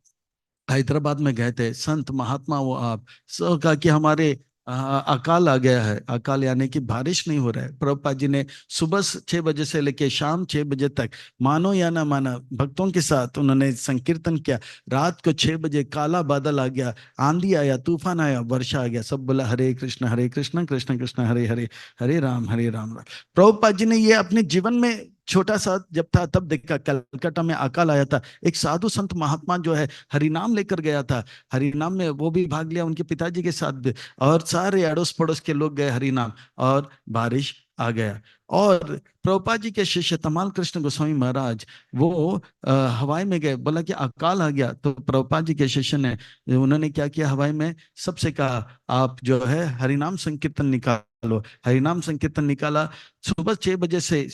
हैदराबाद में गए थे, संत महात्मा वो आप सो कहा कि हमारे अकाल आ गया है। अकाल यानी कि बारिश नहीं हो रहा है। प्रभुपाद जी ने सुबह 6 बजे से लेकर शाम 6 बजे तक, मानो या ना माना, भक्तों के साथ उन्होंने संकीर्तन किया। रात को 6 बजे काला बादल आ गया, आंधी आया, तूफान आया, वर्षा आ गया, सब बोला हरे कृष्ण कृष्ण कृष्ण हरे हरे, हरे राम राम। प्रभुपाद जी ने ये अपने जीवन में छोटा सा जब था तब देखा, कलकत्ता में अकाल आया था। एक साधु संत महात्मा जो है हरिनाम लेकर गया था, हरिनाम में वो भी भाग लिया उनके पिताजी के साथ भी, और सारे अड़ोस पड़ोस के लोग गए हरिनाम, और बारिश आ गया। और प्रभुपाद जी के शिष्य तमाल कृष्ण गोस्वामी महाराज वो हवाई में गए, बोला कि अकाल आ गया। तो प्रभुपाद जी के शिष्य ने, उन्होंने क्या किया, हवाई में सबसे कहा आप जो है हरिनाम संकीर्तन निकालो। हरिनाम संकीर्तन निकाला सुबह 6 बजे से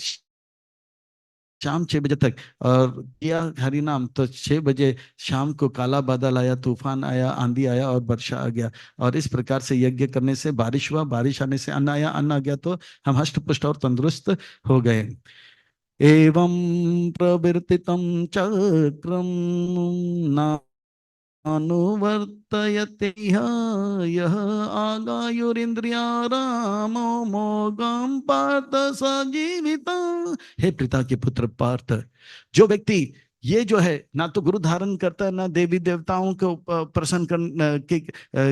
शाम 6 बजे तक, और किया हरि नाम। तो 6 बजे शाम को काला बादल आया, तूफान आया, आंधी आया और वर्षा आ गया। और इस प्रकार से यज्ञ करने से बारिश हुआ, बारिश आने से अन्न आया, अन्न आ गया तो हम हष्ट पुष्ट और तंदुरुस्त हो गए। एवं प्रवर्तितं चक्रम अनुवर्तयते यह आगायुरिंद्रियारामो मोगम पार्थ सजीवित। हे पिता के पुत्र पार्थ, जो व्यक्ति ये जो है ना तो गुरु धारण करता है, ना देवी देवताओं को प्रसन्न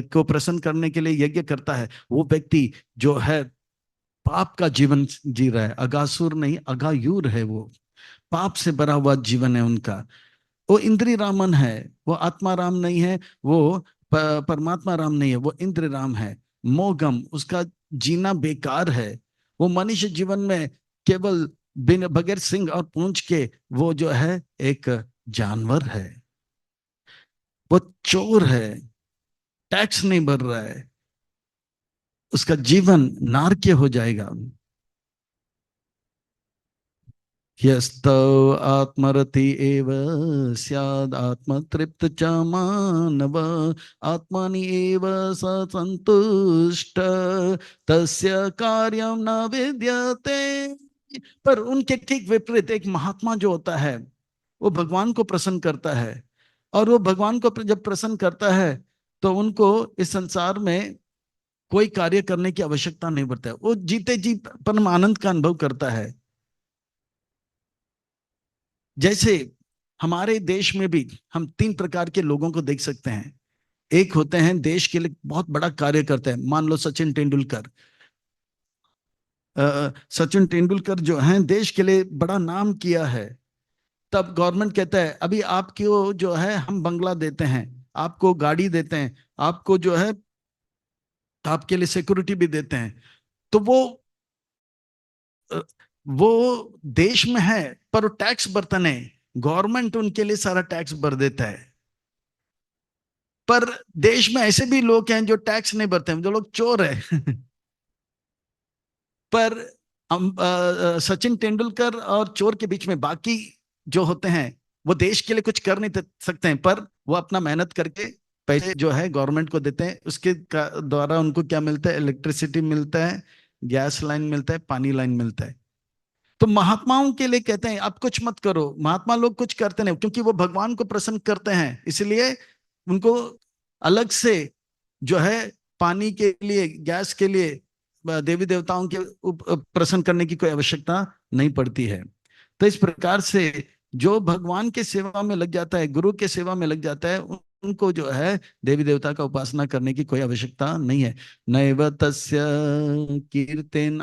को प्रसन्न करने के लिए यज्ञ करता है, वो व्यक्ति जो है पाप का जीवन जी रहा है। अगासुर नहीं, अगायुर है वो, पाप से भरा हुआ जीवन है उनका। वो इंद्री रामन है, वो आत्मा राम नहीं है, वो परमात्मा राम नहीं है, वो इंद्र राम है। मोगम, उसका जीना बेकार है। वो मनुष्य जीवन में केवल बिन बगैर सिंह और पूंछ के वो जो है एक जानवर है, वो चोर है, टैक्स नहीं भर रहा है, उसका जीवन नारकीय हो जाएगा। यस्तौ आत्मरति एव स्याद् आत्मतृप्त च मानव आत्मनि एव स संतुष्ट तस्य कार्यम न विद्यते। पर उनके ठीक विपरीत एक महात्मा जो होता है, वो भगवान को प्रसन्न करता है, और वो भगवान को जब प्रसन्न करता है तो उनको इस संसार में कोई कार्य करने की आवश्यकता नहीं पड़ता है। वो जीते जी परम आनंद का अनुभव करता है। जैसे हमारे देश में भी हम 3 प्रकार के लोगों को देख सकते हैं। एक होते हैं देश के लिए बहुत बड़ा कार्य करते हैं, मान लो सचिन तेंदुलकर। सचिन तेंदुलकर जो हैं देश के लिए बड़ा नाम किया है। तब गवर्नमेंट कहता है अभी आपको जो है हम बंगला देते हैं, आपको गाड़ी देते हैं, आपको जो है आपके लिए सिक्योरिटी भी देते हैं। तो अ, वो देश में है पर वो टैक्स भरता नहीं, गवर्नमेंट उनके लिए सारा टैक्स भर देता है। पर देश में ऐसे भी लोग हैं जो टैक्स नहीं भरते हैं, जो लोग चोर है। पर हम सचिन तेंदुलकर और चोर के बीच में बाकी जो होते हैं, वो देश के लिए कुछ कर नहीं सकते हैं, पर वो अपना मेहनत करके पैसे जो है गवर्नमेंट को देते हैं। उसके द्वारा उनको क्या मिलता है? इलेक्ट्रिसिटी मिलता है, गैस लाइन मिलता है, पानी लाइन मिलता है। तो महात्माओं के लिए कहते हैं आप कुछ मत करो। महात्मा लोग कुछ करते नहीं क्योंकि वो भगवान को प्रसन्न करते हैं, इसलिए उनको अलग से जो है पानी के लिए, गैस के लिए देवी देवताओं के प्रसन्न करने की कोई आवश्यकता नहीं पड़ती है। तो इस प्रकार से जो भगवान के सेवा में लग जाता है, गुरु के सेवा में लग जाता है, उनको जो है देवी देवता का उपासना करने की कोई आवश्यकता नहीं है। नैव तस्य कीर्तेन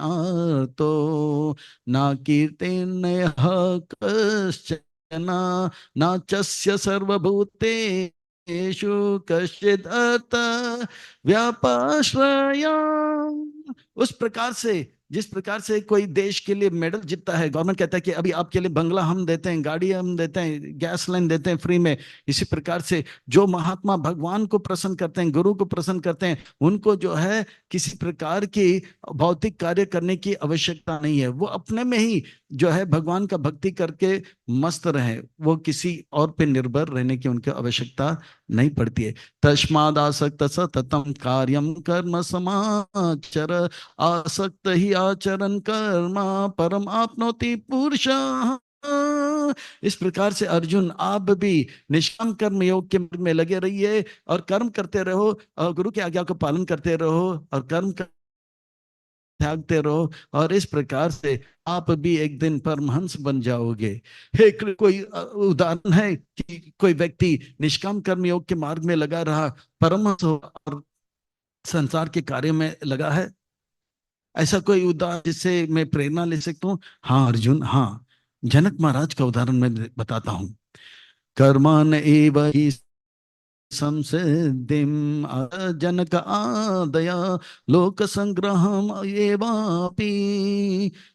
तो ना कीर्तेन कश्चन नाचस्य सर्वभूतेषु कश्चिद् अर्थ व्यापाश्रया। उस प्रकार से, जिस प्रकार से कोई देश के लिए मेडल जीतता है, गवर्नमेंट कहता है कि अभी आपके लिए बंगला हम देते हैं, गाड़ी हम देते हैं, गैस लाइन देते हैं फ्री में, इसी प्रकार से जो महात्मा भगवान को प्रसन्न करते हैं, गुरु को प्रसन्न करते हैं, उनको जो है किसी प्रकार की भौतिक कार्य करने की आवश्यकता नहीं है। वो अपने में ही जो है भगवान का भक्ति करके मस्त रहे, वो किसी और पे निर्भर रहने की उनकी आवश्यकता नहीं पड़ती है। तस्मादासक्त सततम कार्यम कर्म समाचर, आसक्त ही आचरण कर्मा परम आपनोति पुरुष। इस प्रकार से अर्जुन, आप भी निष्काम कर्म योग के मार्ग में लगे रहिए और कर्म करते रहो, और गुरु की आज्ञा को पालन करते रहो और कर्म त्यागते रहो, और इस प्रकार से आप भी एक दिन परमहंस बन जाओगे। कोई उदाहरण है कि कोई व्यक्ति निष्काम कर्म योग के मार्ग में लगा रहा, परमहंस हो और संसार के कार्य में लगा है? ऐसा कोई उदाहरण जिससे मैं प्रेरणा ले सकता हूँ? हाँ अर्जुन, हाँ, जनक महाराज का उदाहरण मैं बताता हूँ। कर्मण एव हि संसिद्धिम जनक आदया लोक संग्रहम एवापि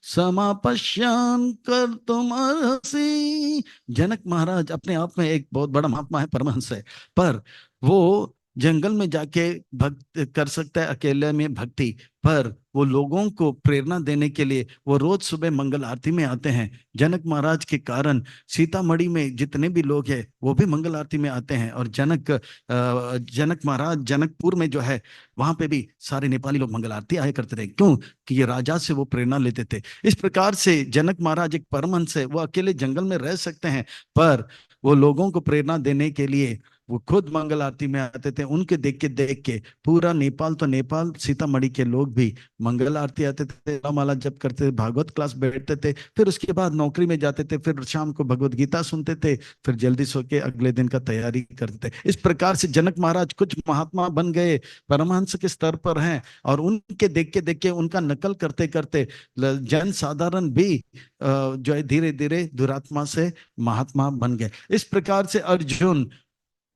समापश्यन कर तुम अर्हसि। जनक महाराज अपने आप में एक बहुत बड़ा महात्मा है, परमहंस है, पर वो जंगल में जाके भक्त कर सकता है अकेले में भक्ति, पर वो लोगों को प्रेरणा देने के लिए वो रोज सुबह मंगल आरती में आते हैं। जनक महाराज के कारण सीतामढ़ी में जितने भी लोग हैं वो भी मंगल आरती में आते हैं, और जनक महाराज जनकपुर में जो है वहां पे भी सारे नेपाली लोग मंगल आरती आया करते थे। क्यों? कि ये राजा से वो प्रेरणा लेते थे। इस प्रकार से जनक महाराज एक परमहंस है, वो अकेले जंगल में रह सकते हैं, पर वो लोगों को प्रेरणा देने के लिए वो खुद मंगल आरती में आते थे। उनके देख के पूरा नेपाल, तो नेपाल सीतामढ़ी के लोग भी मंगल आरती आते थे, माला जप करते थे, भागवत क्लास बैठते थे, फिर उसके बाद नौकरी में जाते थे, फिर शाम को भगवत गीता सुनते थे, फिर जल्दी सो के अगले दिन का तैयारी करते थे। इस प्रकार से जनक महाराज कुछ महात्मा बन गए, परमहंस के स्तर पर हैं, और उनके देख के उनका नकल करते करते जन साधारण भी जो है धीरे धीरे दुरात्मा से महात्मा बन गए। इस प्रकार से अर्जुन,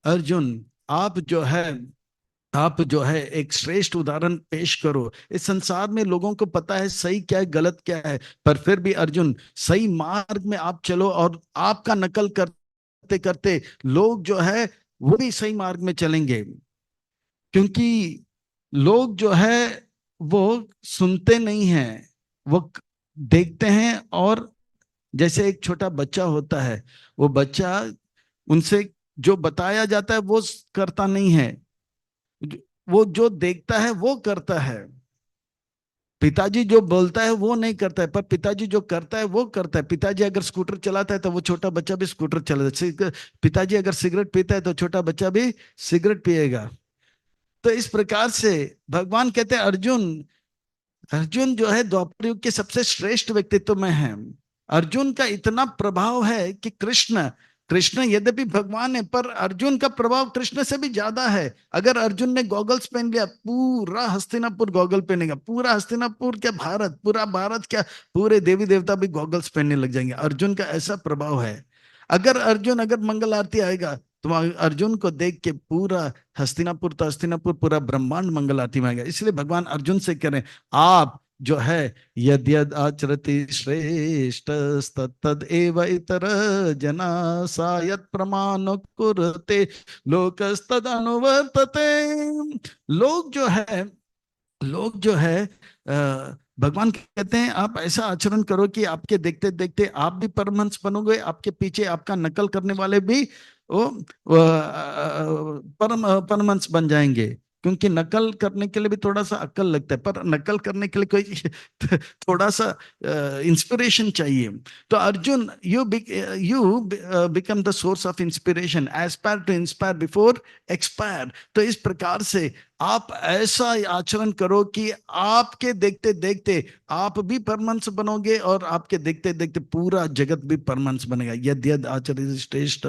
अर्जुन आप जो है एक श्रेष्ठ उदाहरण पेश करो। इस संसार में लोगों को पता है सही क्या है, गलत क्या है, पर फिर भी अर्जुन सही मार्ग में आप चलो, और आपका नकल करते करते लोग जो है वो भी सही मार्ग में चलेंगे। क्योंकि लोग जो है वो सुनते नहीं हैं, वो देखते हैं। और जैसे एक छोटा बच्चा होता है, वो बच्चा, उनसे जो बताया जाता है वो करता नहीं है, वो जो देखता है वो करता है। पिताजी जो बोलता है वो नहीं करता है, पर पिताजी जो करता है वो करता है। पिताजी अगर स्कूटर चलाता है तो वो छोटा बच्चा भी स्कूटर चलाता है। पिताजी अगर सिगरेट पीता है तो छोटा बच्चा भी सिगरेट पिएगा। तो इस प्रकार से भगवान कहते हैं अर्जुन, अर्जुन जो है द्वापर युग के सबसे श्रेष्ठ व्यक्तित्व में है। अर्जुन का इतना प्रभाव है कि कृष्ण, कृष्ण यद्यपि भगवान है, पर अर्जुन का प्रभाव कृष्ण से भी ज्यादा है। अगर अर्जुन ने गॉगल्स पहन लिया, पूरा हस्तिनापुर गॉगल पहनेगा, पूरा हस्तिनापुर क्या भारत, पूरा भारत क्या, पूरे देवी देवता भी गॉगल्स पहनने लग जाएंगे। अर्जुन का ऐसा प्रभाव है। अगर अर्जुन, अगर मंगल आरती आएगा तो अर्जुन को देख के पूरा हस्तिनापुर, तो हस्तिनापुर पूरा ब्रह्मांड मंगल आरती में आएगा। इसलिए भगवान अर्जुन से कह रहे हैं, आप जो है यद यद आचरति श्रेष्ठ तद एव इतर जना सायत प्रमाण कुरते लोकस्तद अनुवर्तते। लोग जो है, लोग जो है भगवान कहते हैं आप ऐसा आचरण करो कि आपके देखते देखते आप भी परमहंस बनोगे, आपके पीछे आपका नकल करने वाले भी वो परमहंस बन जाएंगे। क्योंकि नकल करने के लिए भी थोड़ा सा अक्ल लगता है, पर नकल करने के लिए कोई थोड़ा सा इंस्पिरेशन चाहिए। तो Arjun, you become the source of inspiration, aspire to inspire before expire. तो इस प्रकार से आप ऐसा आचरण करो कि आपके देखते देखते आप भी परमांस बनोगे और आपके देखते देखते पूरा जगत भी परमांस बनेगा। यद यद आचर्य श्रेष्ठ।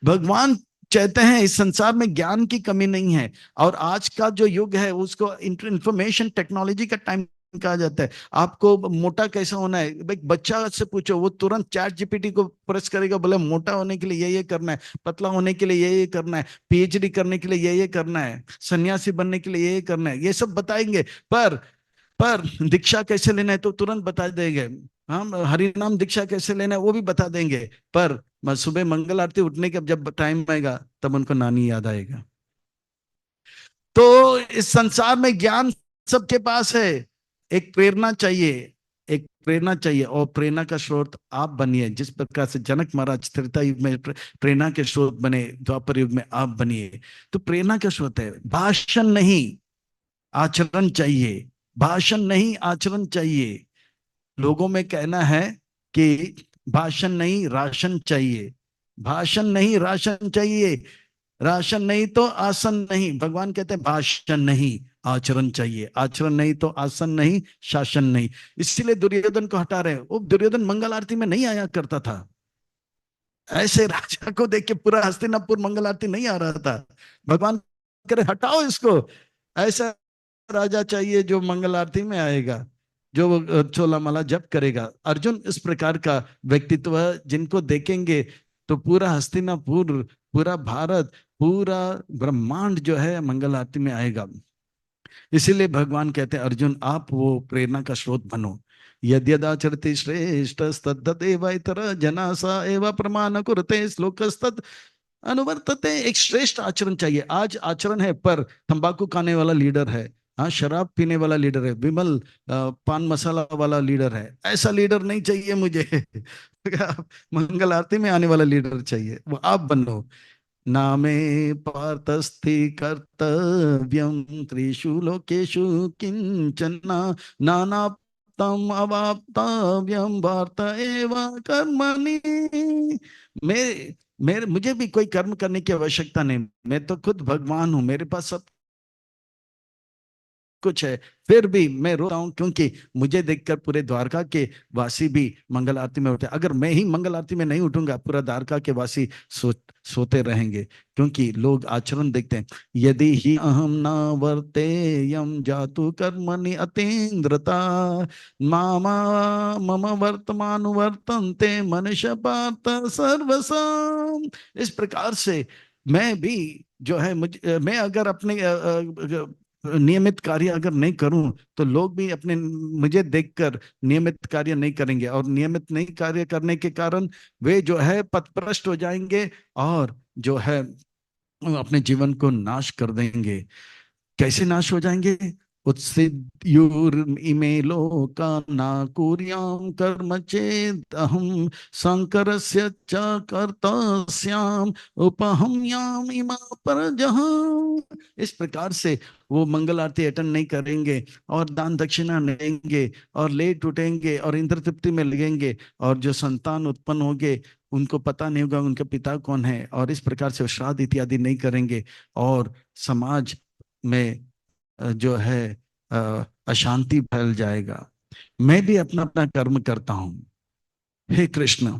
भगवान चाहते हैं इस संसार में ज्ञान की कमी नहीं है, और आज का जो युग है उसको इंफॉर्मेशन टेक्नोलॉजी का टाइम कहा जाता है। आपको मोटा कैसा होना है, भाई बच्चा से पूछो, वो तुरंत चैट जीपीटी को प्रेस करेगा, बोले मोटा होने के लिए ये करना है, पतला होने के लिए ये करना है, पीएचडी करने के लिए ये करना है, सन्यासी बनने के लिए ये करना है, ये सब बताएंगे। पर दीक्षा कैसे लेना है तो तुरंत बता देंगे। हम हरि नाम दीक्षा कैसे लेना है वो भी बता देंगे। पर सुबह मंगल आरती उठने के जब टाइम आएगा तब उनको नानी याद आएगा। तो इस संसार में ज्ञान सबके पास है, एक प्रेरणा चाहिए, एक प्रेरणा चाहिए, और प्रेरणा का स्रोत आप बनिए। जिस प्रकार से जनक महाराज त्रेता युग में प्रेरणा के स्रोत बने, द्वापर युग में आप बनिए। तो प्रेरणा का स्रोत है, भाषण नहीं आचरण चाहिए, भाषण नहीं आचरण चाहिए। लोगों में कहना है कि भाषण नहीं राशन चाहिए, भाषण नहीं राशन चाहिए, राशन नहीं तो आसन नहीं। भगवान कहते हैं भाषण नहीं आचरण चाहिए, आचरण नहीं तो आसन नहीं, शासन नहीं। इसीलिए दुर्योधन को हटा रहे हैं। वो दुर्योधन मंगल आरती में नहीं आया करता था, ऐसे राजा को देख के पूरा हस्तिनापुर मंगल आरती नहीं आ रहा था। भगवान कह रहे हटाओ इसको, ऐसा राजा चाहिए जो मंगल आरती में आएगा, जो चोला माला जप करेगा। अर्जुन इस प्रकार का व्यक्तित्व जिनको देखेंगे तो पूरा हस्तिनापुर, पूरा भारत, पूरा ब्रह्मांड जो है मंगल आरती में आएगा। इसीलिए भगवान कहते हैं अर्जुन आप वो प्रेरणा का स्रोत बनो। यद्यदाचरति श्रेष्ठ तद्देव इतर जना सा एव प्रमाण कुरुते श्लोकस्तत् अनुवर्तते। एक श्रेष्ठ आचरण चाहिए। आज आचरण है पर तंबाकू खाने वाला लीडर है, हाँ शराब पीने वाला लीडर है, विमल पान मसाला वाला लीडर है, ऐसा लीडर नहीं चाहिए मुझे। मंगल आरती में आने वाला लीडर चाहिए, वो आप बनो। नामे पार्थस्ति कर्तव्यम त्रिषु लोकेषु किंचन नानाप्तम अवाप्तव्यम वार्ता एव कर्मणि। मेरे मेरे मुझे भी कोई कर्म करने की आवश्यकता नहीं, मैं तो खुद भगवान हूं, मेरे पास सब कुछ है, फिर भी मैं रो रहा हूं क्योंकि मुझे देखकर पूरे द्वारका के वासी भी मंगल आरती में उठे। अगर मैं ही मंगल आरती में नहीं उठूंगा पूरा द्वारका के वासी सोते रहेंगे, क्योंकि लोग आचरण देखते हैं। यदि ही अहम न वर्ते यम जातु कर्मणि अतीन्द्रता मामा मम वर्तमान वर्तन्ते मनुष्य पार्थ सर्वसाम। इस प्रकार से मैं भी जो है मैं अगर अपने नियमित कार्य अगर नहीं करूं तो लोग भी अपने मुझे देखकर नियमित कार्य नहीं करेंगे, और नियमित नहीं कार्य करने के कारण वे जो है पथभ्रष्ट हो जाएंगे और जो है अपने जीवन को नाश कर देंगे। कैसे नाश हो जाएंगे? उत्सिद्युर्इमे लोका न कुर्यां कर्म चेत् अहं शंकरस्य च कर्तस्याम उपहम्याम इमा परजः। इस प्रकार से वो मंगल आरती अटेंड नहीं करेंगे और दान दक्षिणा नहीं देंगे और लेट उठेंगे और इंद्र तृप्ति में लगेंगे, और जो संतान उत्पन्न होंगे उनको पता नहीं होगा उनका पिता कौन है, और इस प्रकार से श्राद्ध इत्यादि नहीं करेंगे, और समाज में जो है अशांति फैल जाएगा। मैं भी अपना अपना कर्म करता हूं। हे कृष्ण,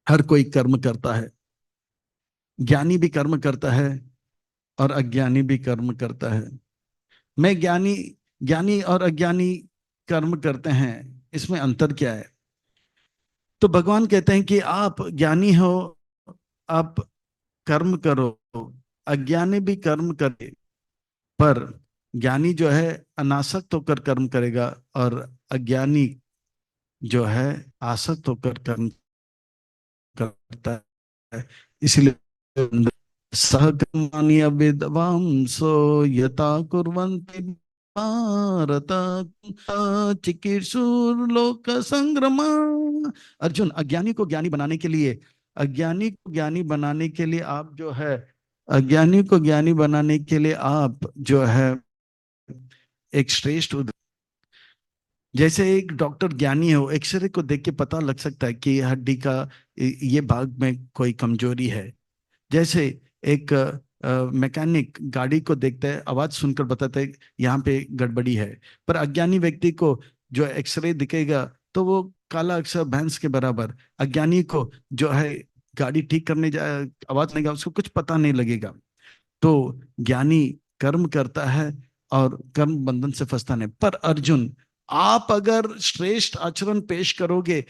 हर कोई कर्म करता है, ज्ञानी भी कर्म करता है और अज्ञानी भी कर्म करता है। मैं ज्ञानी ज्ञानी और अज्ञानी कर्म करते हैं, इसमें अंतर क्या है? तो भगवान कहते हैं कि आप ज्ञानी हो, आप कर्म करो, अज्ञानी भी कर्म करे। पर ज्ञानी जो है अनासक्त होकर कर्म करेगा और अज्ञानी जो है आसक्त होकर कर्म करता है। इसलिए सहकर्माणि विद्वांसो यथा कुर्वन्ति भारत चिकीर्षुर्लोक संग्रम। अर्जुन, अज्ञानी को ज्ञानी बनाने के लिए, अज्ञानी को ज्ञानी बनाने के लिए आप जो है अज्ञानी को ज्ञानी बनाने के लिए आप जो है एक श्रेष्ठ जैसे एक डॉक्टर ज्ञानी है, वो एक्सरे को देख के पता लग सकता है कि हड्डी का ये भाग में कोई कमजोरी है। जैसे एक मैकेनिक गाड़ी को देखता है, आवाज सुनकर बताता है यहाँ पे गड़बड़ी है। पर अज्ञानी व्यक्ति को जो एक्सरे दिखेगा तो वो काला अक्षर भैंस के बराबर। अज्ञानी को जो है गाड़ी ठीक करने जाए, आवाज नहीं, उसको कुछ पता नहीं लगेगा। तो ज्ञानी कर्म करता है और कर्म बंधन से फंसता नहीं। पर अर्जुन, आप अगर श्रेष्ठ आचरण पेश करोगे,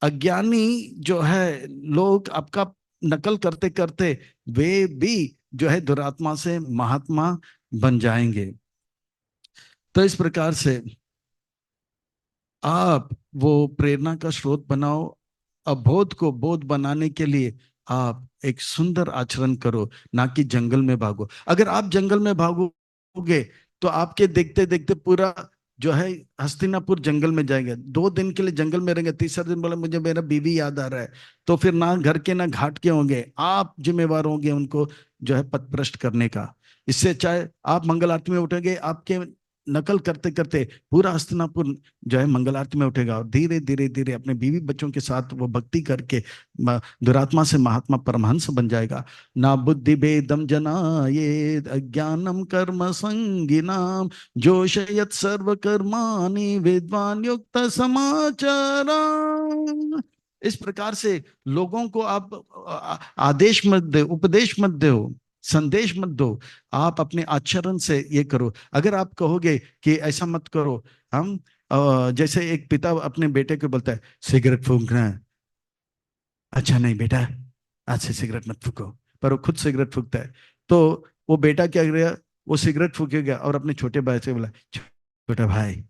अज्ञानी जो है लोग आपका नकल करते करते वे भी जो है दुरात्मा से महात्मा बन जाएंगे। तो इस प्रकार से आप वो प्रेरणा का स्रोत बनाओ। अबोध को बोध बनाने के लिए आप एक सुंदर आचरण करो, ना कि जंगल में भागो। अगर आप जंगल में भागोगे तो आपके देखते देखते पूरा जो है हस्तिनापुर जंगल में जाएगा। 2 दिन के लिए जंगल में रहेंगे, तीसरा दिन बोले मुझे मेरा बीवी याद आ रहा है, तो फिर ना घर के ना घाट के होंगे, आप जिम्मेवार होंगे उनको जो है पथभ्रष्ट करने का। इससे चाहे आप मंगल आरती में उठेंगे, आपके नकल करते करते पूरा हस्तिनापुर जो है मंगल आरती में उठेगा, और धीरे धीरे धीरे अपने बीवी बच्चों के साथ वो भक्ति करके दुरात्मा से महात्मा परमहंस बन जाएगा। ना बुद्धि भेदम जना ये अज्ञानम कर्म संगिनाम जोशयत सर्व कर्माणि विद्वान युक्त समाचारा। इस प्रकार से लोगों को आप आदेश मत दो, उपदेश मत दो, संदेश मत दो। आप अपने आचरण से ये करो। अगर आप कहोगे कि ऐसा मत करो, हम जैसे एक पिता अपने बेटे को बोलता है सिगरेट फूंकना है, अच्छा नहीं बेटा, आज से सिगरेट मत फूको, पर वो खुद सिगरेट फूकता है। तो वो बेटा क्या करेगा, वो सिगरेट फूकेगा और अपने छोटे भाई से बोला छोटा भाई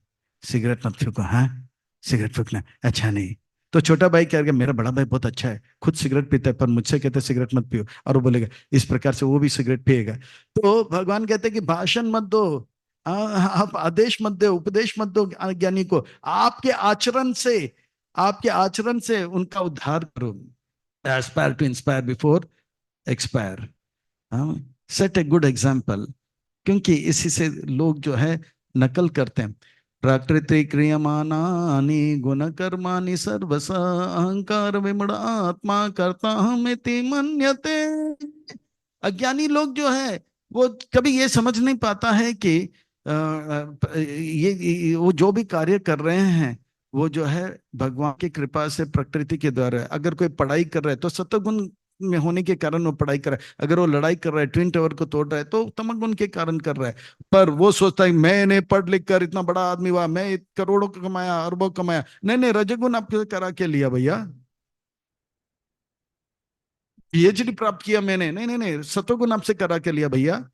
सिगरेट मत फूको, हाँ सिगरेट फूकना अच्छा नहीं। तो छोटा भाई क्या करेगा, मेरा बड़ा भाई बहुत अच्छा है, खुद सिगरेट पीता है पर मुझसे कहता है सिगरेट मत पियो, और वो बोलेगा, इस प्रकार से वो भी सिगरेट पिएगा। तो भगवान कहते हैं कि भाषण मत दो, आप आदेश मत दो, उपदेश मत दो ज्ञानी को, आपके आचरण से उनका उद्धार करो। Aspire to inspire before expire, set a good example. क्योंकि इसी से लोग जो है नकल करते हैं। प्रकृति क्रियमाणानि गुण कर्माणि सर्वश अहंकार विमूढ़ आत्मा करता हमिति मन्यते। अज्ञानी लोग जो है वो कभी ये समझ नहीं पाता है कि ये वो जो भी कार्य कर रहे हैं वो जो है भगवान की कृपा से प्रकृति के द्वारा है। अगर कोई पढ़ाई कर रहा है तो सत्वगुण में होने के कारण वो पढ़ाई कर रहा है, अगर वो लड़ाई कर रहा है, ट्विन टावर को तोड़ रहा है, तो तमोगुण के कारण कर रहा है। पर वो सोचता है मैंने पढ़ लिख कर इतना बड़ा आदमी हुआ, मैं करोड़ों कमाया, अरबों कमाया। नहीं नहीं, रजोगुण आपके करा के लिया भैया, पीएचडी प्राप्त किया मैंने, नहीं नहीं नहीं, सत्वगुण आपसे करा के लिया भैया।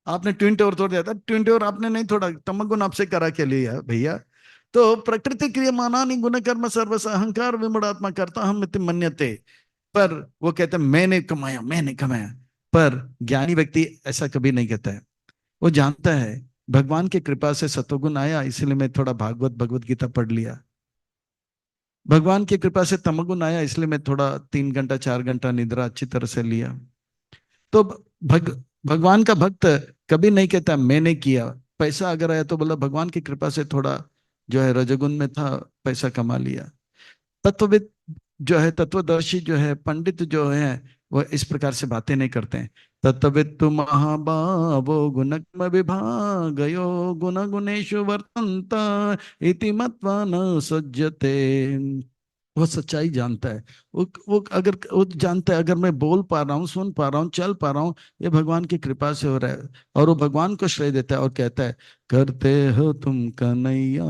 आपने ट्विन टावर तोड़ दिया था, ट्विन टावर आपने नहीं तोड़ा, तमोगुण आपसे करा के लिया भैया। तो प्रकृति क्रिय मानानि गुण कर्म सर्वस अहंकार विमूढ़ात्मा करता हम इति मन्यते। पर वो कहते हैं मैंने कमाया, मैंने कमाया। पर ज्ञानी व्यक्ति ऐसा कभी नहीं कहता है। वो जानता है भगवान की कृपा से सतोगुण आया, इसलिए मैं थोड़ा भागवत भगवत गीता पढ़ लिया। भगवान की कृपा से तमोगुण आया, इसलिए मैं थोड़ा 3 घंटा 4 घंटा निद्रा अच्छी तरह से लिया। तो भगवान का भक्त कभी नहीं कहता मैंने किया। पैसा अगर आया तो बोला भगवान की कृपा से थोड़ा जो है रजोगुण में था, पैसा कमा लिया। तत्वविद जो है, तत्वदर्शी जो है, पंडित जो है, वो इस प्रकार से बातें नहीं करते हैं। तत्वित्तु महाभावो गुणकर्म विभागयो गुण गुणेषु वर्तन्त इति मत्वा न सज्जते। वो सच्चाई जानता है। वो जानता है अगर मैं बोल पा रहा हूँ, सुन पा रहा हूँ, चल पा रहा हूँ, ये भगवान की कृपा से हो रहा है। और वो भगवान को श्रेय देता है और कहता है करते हो तुम कन्हैया,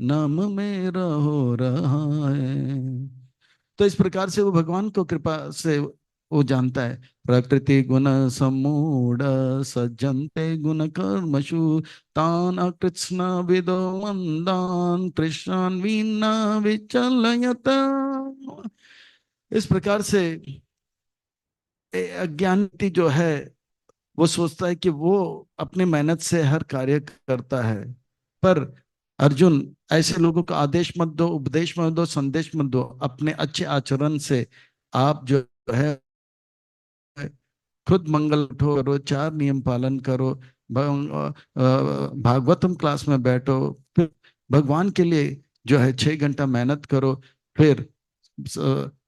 नाम मेरा हो रहा है। तो इस प्रकार से वो भगवान को कृपा से वो जानता है। प्रकृति गुण सम्मूढ़ सज्जन्ते गुण कर्मसु तान अकृत्स्न विदो मंदान कृष्णान वीना विचलयत। इस प्रकार से अज्ञानी जो है वो सोचता है कि वो अपनी मेहनत से हर कार्य करता है। पर अर्जुन, ऐसे लोगों को आदेश मत दो, उपदेश मत दो, संदेश मत दो। अपने अच्छे आचरण से आप जो है खुद मंगल उठो करो, चार नियम पालन करो, भागवतम क्लास में बैठो, फिर भगवान के लिए जो है 6 घंटा मेहनत करो, फिर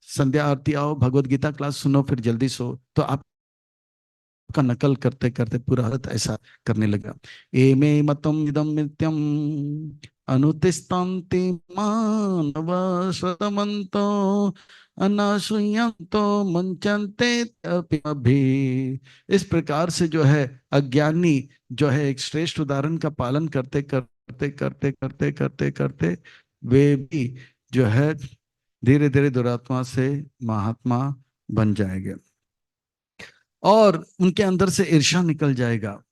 संध्या आरती आओ, भगवत गीता क्लास सुनो, फिर जल्दी सो, तो आप का नकल करते करते पूरा भारत ऐसा करने लगा। एमे मतम इदम नित्यम अनुतिष्ठन्ति मानव शतमन्तो अनाशुयन्तो मुञ्चन्ते अपि। इस प्रकार से जो है अज्ञानी जो है एक श्रेष्ठ उदाहरण का पालन करते करते करते करते करते करते वे भी जो है धीरे धीरे दुरात्मा से महात्मा बन जाएंगे, और उनके अंदर से ईर्ष्या निकल जाएगा,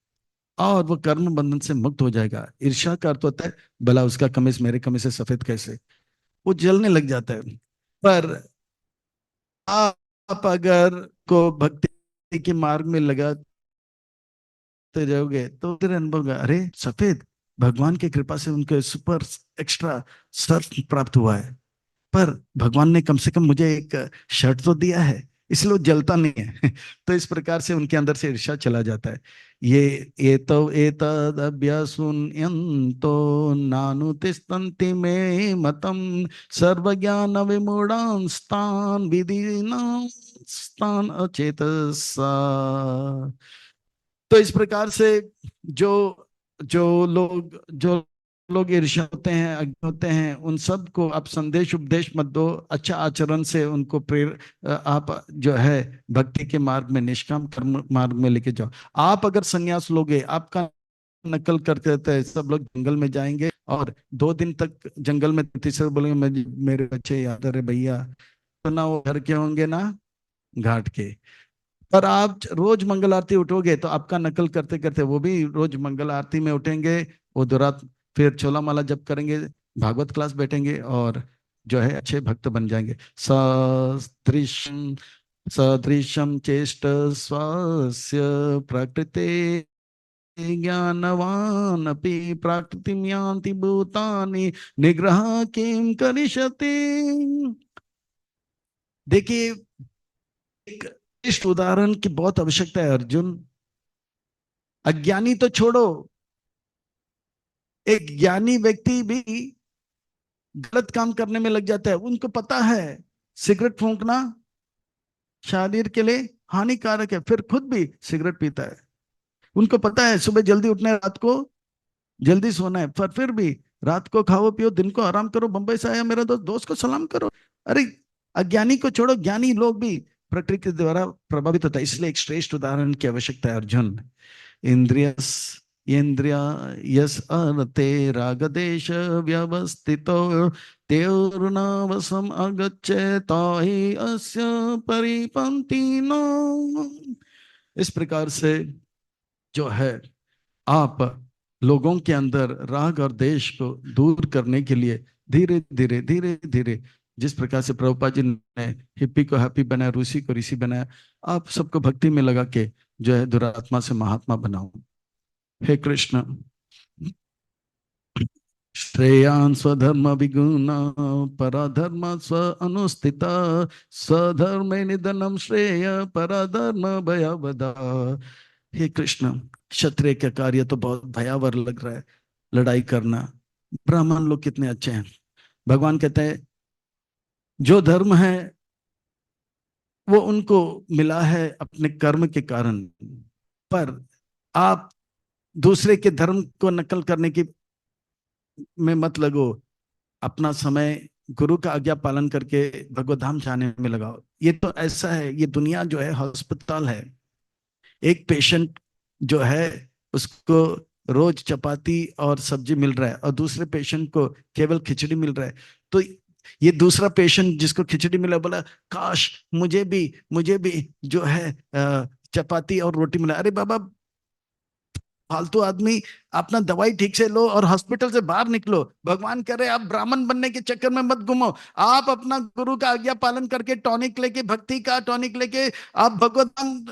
और वो कर्म बंधन से मुक्त हो जाएगा। ईर्ष्या का अर्थ होता है भला उसका कमीज मेरे कमीज से सफेद कैसे, वो जलने लग जाता है। पर आप अगर को भक्ति के मार्ग में लगाते जाओगे तो फिर अनुभव होगा, अरे सफेद भगवान की कृपा से उनको सुपर एक्स्ट्रा सर्फ प्राप्त हुआ है, पर भगवान ने कम से कम मुझे एक शर्ट तो दिया है, इसलिए वो जलता नहीं है। तो इस प्रकार से उनके अंदर से ईर्ष्या चला जाता है। ये तो एतद अभ्यासून्यन्तो नानुतिष्ठन्ति मे मतम सर्वज्ञान विमूढ़ांस्तान विदीनां स्थान अचेतसा। तो इस प्रकार से जो जो लोग ईर्ष्या होते हैं, अज्ञ होते हैं, उन सब को आप संदेश उपदेश मत दो, अच्छा आचरण से उनको आप जो है भक्ति के मार्ग में, निष्काम कर्म मार्ग में लेके जाओ। आप अगर संन्यास लोगे, आपका नकल करते रहते हैं, सब लोग जंगल में जाएंगे और 2 दिन तक जंगल में, तीसरे बोलेंगे मेरे बच्चे याद रहे भैया, तो ना वो घर के होंगे ना घाट के। पर आप रोज मंगल आरती उठोगे तो आपका नकल करते करते वो भी रोज मंगल आरती में उठेंगे, वो दुरात फिर चोला माला जप करेंगे, भागवत क्लास बैठेंगे, और जो है अच्छे भक्त बन जाएंगे। सदृशम सदृशम चेष्ट स्वस्य प्रकृते ज्ञानवान अपि प्रकृतिम यान्ति भूतानि निग्रह किम करिष्यति। देखिए, एक इष्ट उदाहरण की बहुत आवश्यकता है अर्जुन। अज्ञानी तो छोड़ो, एक ज्ञानी व्यक्ति भी गलत काम करने में लग जाता है। उनको पता है सिगरेट फूंकना शरीर के लिए हानिकारक है, फिर खुद भी सिगरेट पीता है। उनको पता है सुबह जल्दी उठना है, रात को जल्दी सोना है, पर फिर भी रात को खाओ पियो, दिन को आराम करो। बंबई से आया मेरा दोस्त, दोस्त को सलाम करो। अरे अज्ञानी को छोड़ो, ज्ञानी लोग भी प्रकृति के द्वारा प्रभावित होता है। इसलिए एक श्रेष्ठ उदाहरण की आवश्यकता है अर्जुन। इंद्रियस इंद्रिया यस अनते रागदेश व्यवस्थितो तेर्नवसम अगच्छेत हि अस्य परिपन्ति नो। इस प्रकार से जो है आप लोगों के अंदर राग और देश को दूर करने के लिए धीरे धीरे धीरे धीरे, जिस प्रकार से प्रभुपाद जी ने हिप्पी को हैप्पी बनाया, ऋषि को ऋषि बनाया, आप सबको भक्ति में लगा के जो है दुरात्मा से महात्मा बनाओ। हे कृष्ण, श्रेयान स्वधर्म विगुण पराधर्म स्व अनुस्थित स्वधर्म निधनम श्रेय पराधर्म भयवदा। हे कृष्ण, क्षत्रिय का कार्य तो बहुत भयावह लग रहा है, लड़ाई करना। ब्राह्मण लोग कितने अच्छे हैं। भगवान कहते हैं जो धर्म है वो उनको मिला है अपने कर्म के कारण, पर आप दूसरे के धर्म को नकल करने की में मत लगो। अपना समय गुरु का आज्ञा पालन करके भगवत धाम जाने में लगाओ। ये तो ऐसा है, ये दुनिया जो है अस्पताल है। एक पेशेंट जो है उसको रोज चपाती और सब्जी मिल रहा है, और दूसरे पेशेंट को केवल खिचड़ी मिल रहा है। तो ये दूसरा पेशेंट जिसको खिचड़ी मिला बोला, काश मुझे भी जो है चपाती और रोटी मिला। अरे बाबा, फालतू आदमी, अपना दवाई ठीक से लो और हॉस्पिटल से बाहर निकलो। भगवान कह रहे आप ब्राह्मण बनने के चक्कर में मत घूमो। आप अपना गुरु का आज्ञा पालन करके टॉनिक लेके, भक्ति का टॉनिक लेके आप भगवत धाम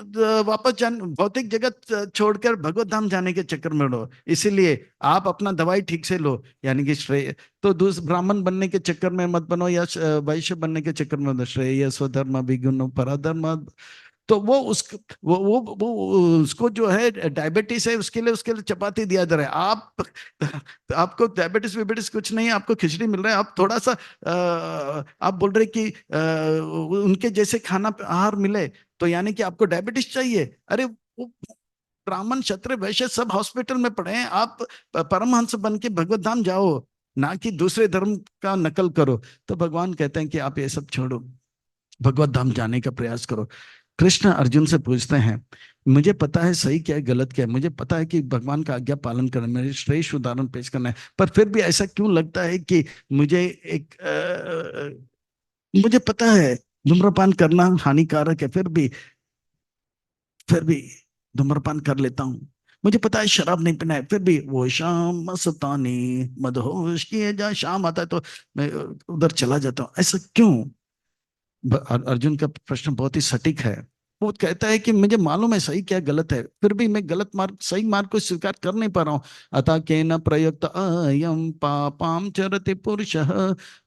वापस जान, भौतिक जगत छोड़कर भगवत धाम जाने के चक्कर में रहो। इसीलिए आप अपना दवाई ठीक से लो, यानी कि श्रेय तो दूसरे ब्राह्मण बनने के चक्कर में मत बनो, या वैश्य बनने के चक्कर में मत। श्रेय स्वधर्म विगुण पराधर्म तो वो वो उसको जो है डायबिटीज है, उसके लिए चपाती दिया जा रहा है। आपको डायबिटीज वेबिटीज कुछ नहीं है, आपको खिचड़ी मिल रहा है। आप थोड़ा सा आप बोल रहे कि उनके जैसे खाना आहार मिले, तो यानी कि आपको डायबिटीज चाहिए? अरे वो ब्राह्मण क्षत्रिय वैश्य सब हॉस्पिटल में पड़े हैं। आप परमहंस बन के भगवत धाम जाओ, ना कि दूसरे धर्म का नकल करो। तो भगवान कहते हैं कि आप ये सब छोड़ो, भगवत धाम जाने का प्रयास करो। कृष्ण अर्जुन से पूछते हैं, मुझे पता है सही क्या है गलत क्या है, मुझे पता है कि भगवान का आज्ञा पालन करना, मेरे श्रेष्ठ उदाहरण पेश करना है, पर फिर भी ऐसा क्यों लगता है कि मुझे मुझे पता है धूम्रपान करना हानिकारक है, फिर भी धूम्रपान कर लेता हूँ। मुझे पता है शराब नहीं पीना है, फिर भी वो शाम मस्तानी मदहोश किए जा, शाम आता है तो मैं उधर चला जाता हूँ। ऐसा क्यों? अर्जुन का प्रश्न बहुत ही सटीक है। वो कहता है कि मुझे मालूम है सही क्या गलत है, फिर भी मैं गलत मार्ग सही मार्ग को स्वीकार कर नहीं पा रहा हूँ। अतः केन प्रयुक्त अयम पापाम चरति पुरुषः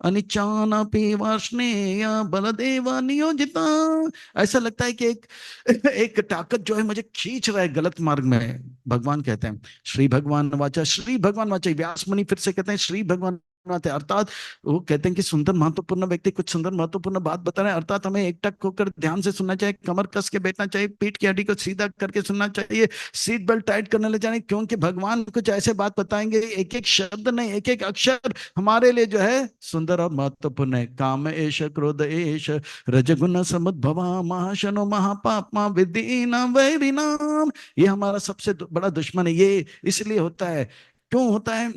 अनिच्चानपि वार्ष्णेय बलदेव नियोजिता। ऐसा लगता है कि एक ताकत जो है मुझे खींच रहा है गलत मार्ग में। भगवान कहते हैं, श्री भगवान वाचा, व्यास मुनि फिर से कहते हैं श्री भगवान आते हैं। अर्थात वो कहते हैं कि सुंदर महत्वपूर्ण व्यक्ति कुछ सुंदर महत्वपूर्ण बात बता रहे हैं, अर्थात हमें एकटक होकर ध्यान से सुनना चाहिए, कमर कस के बैठना चाहिए, पीठ की हड्डी को सीधा करके सुनना चाहिए, सीट बेल्ट टाइट करने ले जाने, क्योंकि भगवान कुछ ऐसे बात बताएंगे, एक एक शब्द नहीं, एक एक अक्षर हमारे लिए जो है सुंदर और महत्वपूर्ण है। काम एश क्रोध एश रजगुण समुद्भवा महाशनो महापापमा विदीना वैरिनाम। ये हमारा सबसे बड़ा दुश्मन है। ये इसलिए होता है, क्यों होता है?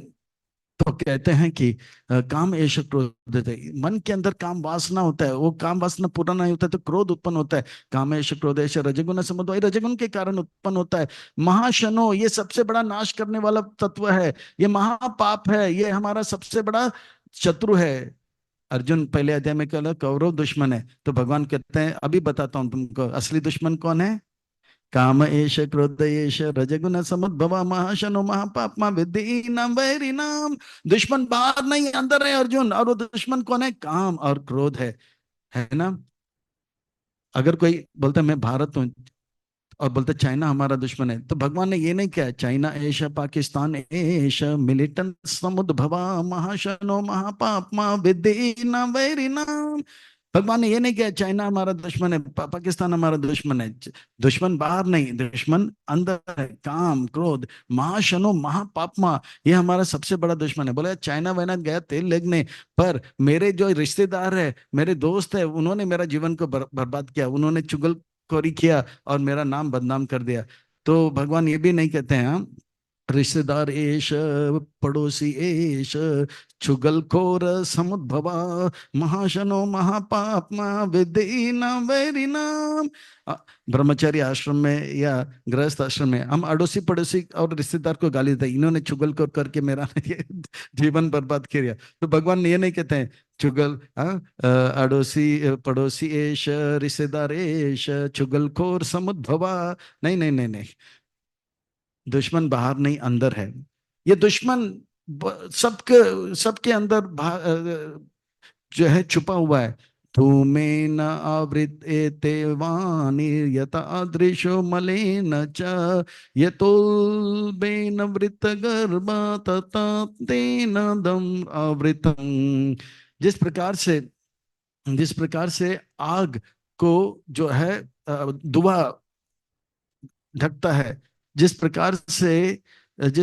तो कहते हैं कि काम एष क्रोध, मन के अंदर काम वासना होता है, वो काम वासना पूरा नहीं होता है तो क्रोध उत्पन्न होता है। काम एष क्रोध एष रजगुण समुद्भव, रजगुण के कारण उत्पन्न होता है। महाशनो, ये सबसे बड़ा नाश करने वाला तत्व है। ये महापाप है, ये हमारा सबसे बड़ा शत्रु है। अर्जुन पहले अध्याय में कहला कौरव दुश्मन है, तो भगवान कहते हैं अभी बताता हूं तुमको असली दुश्मन कौन है। काम एष क्रोध एष रजगुण समुद्भव महाशनो महापापमा विद्धीनाम वैरिणाम। दुश्मन बाहर नहीं अंदर है अर्जुन, और वो दुश्मन कौन है? काम और क्रोध है ना। अगर कोई बोलता है मैं भारत हूँ और बोलते चाइना हमारा दुश्मन है, तो भगवान ने ये नहीं किया चाइना एश पाकिस्तान एश मिलिटेंट समुद्भवा महाशनो महापापमा विद्धीनाम वैरिणाम। भगवान ने ये नहीं किया चाइना हमारा दुश्मन है, पाकिस्तान हमारा दुश्मन है। दुश्मन बाहर नहीं, दुश्मन अंदर है। काम क्रोध महाशनो महापापमा, ये हमारा सबसे बड़ा दुश्मन है। बोले चाइना वाइना गया तेल लेगने, पर मेरे जो रिश्तेदार है, मेरे दोस्त है, उन्होंने मेरा जीवन को बर्बाद किया, उन्होंने चुगलखोरी किया और मेरा नाम बदनाम कर दिया। तो भगवान ये भी नहीं कहते हैं हाँ, रिश्तेदार एश पड़ोसी एश चुगलखोर समुद्भवा महाशनो महापापमा विदीना वैरिनाम। ब्रह्मचारी आश्रम में या गृहस्थ आश्रम में हम अड़ोसी पड़ोसी और रिश्तेदार को गाली देते हैं, इन्होंने चुगलखोर करके मेरा ये जीवन बर्बाद किया। तो भगवान ये नहीं कहते हैं अड़ोसी पड़ोसी एश रिश्तेदार एश चुगलखोर समुद्भवा। नहीं नहीं नहीं नहीं, दुश्मन बाहर नहीं अंदर है। ये दुश्मन सबके सबके अंदर जो है छुपा हुआ है। धूमेन आवृते वाणी यतादृशो मलेन च यतोल्बेन वृत्तगर्भा तथा तेन दम आवृतम्। जिस प्रकार से जिस प्रकार से आग को जो है धुआं ढकता है, जिस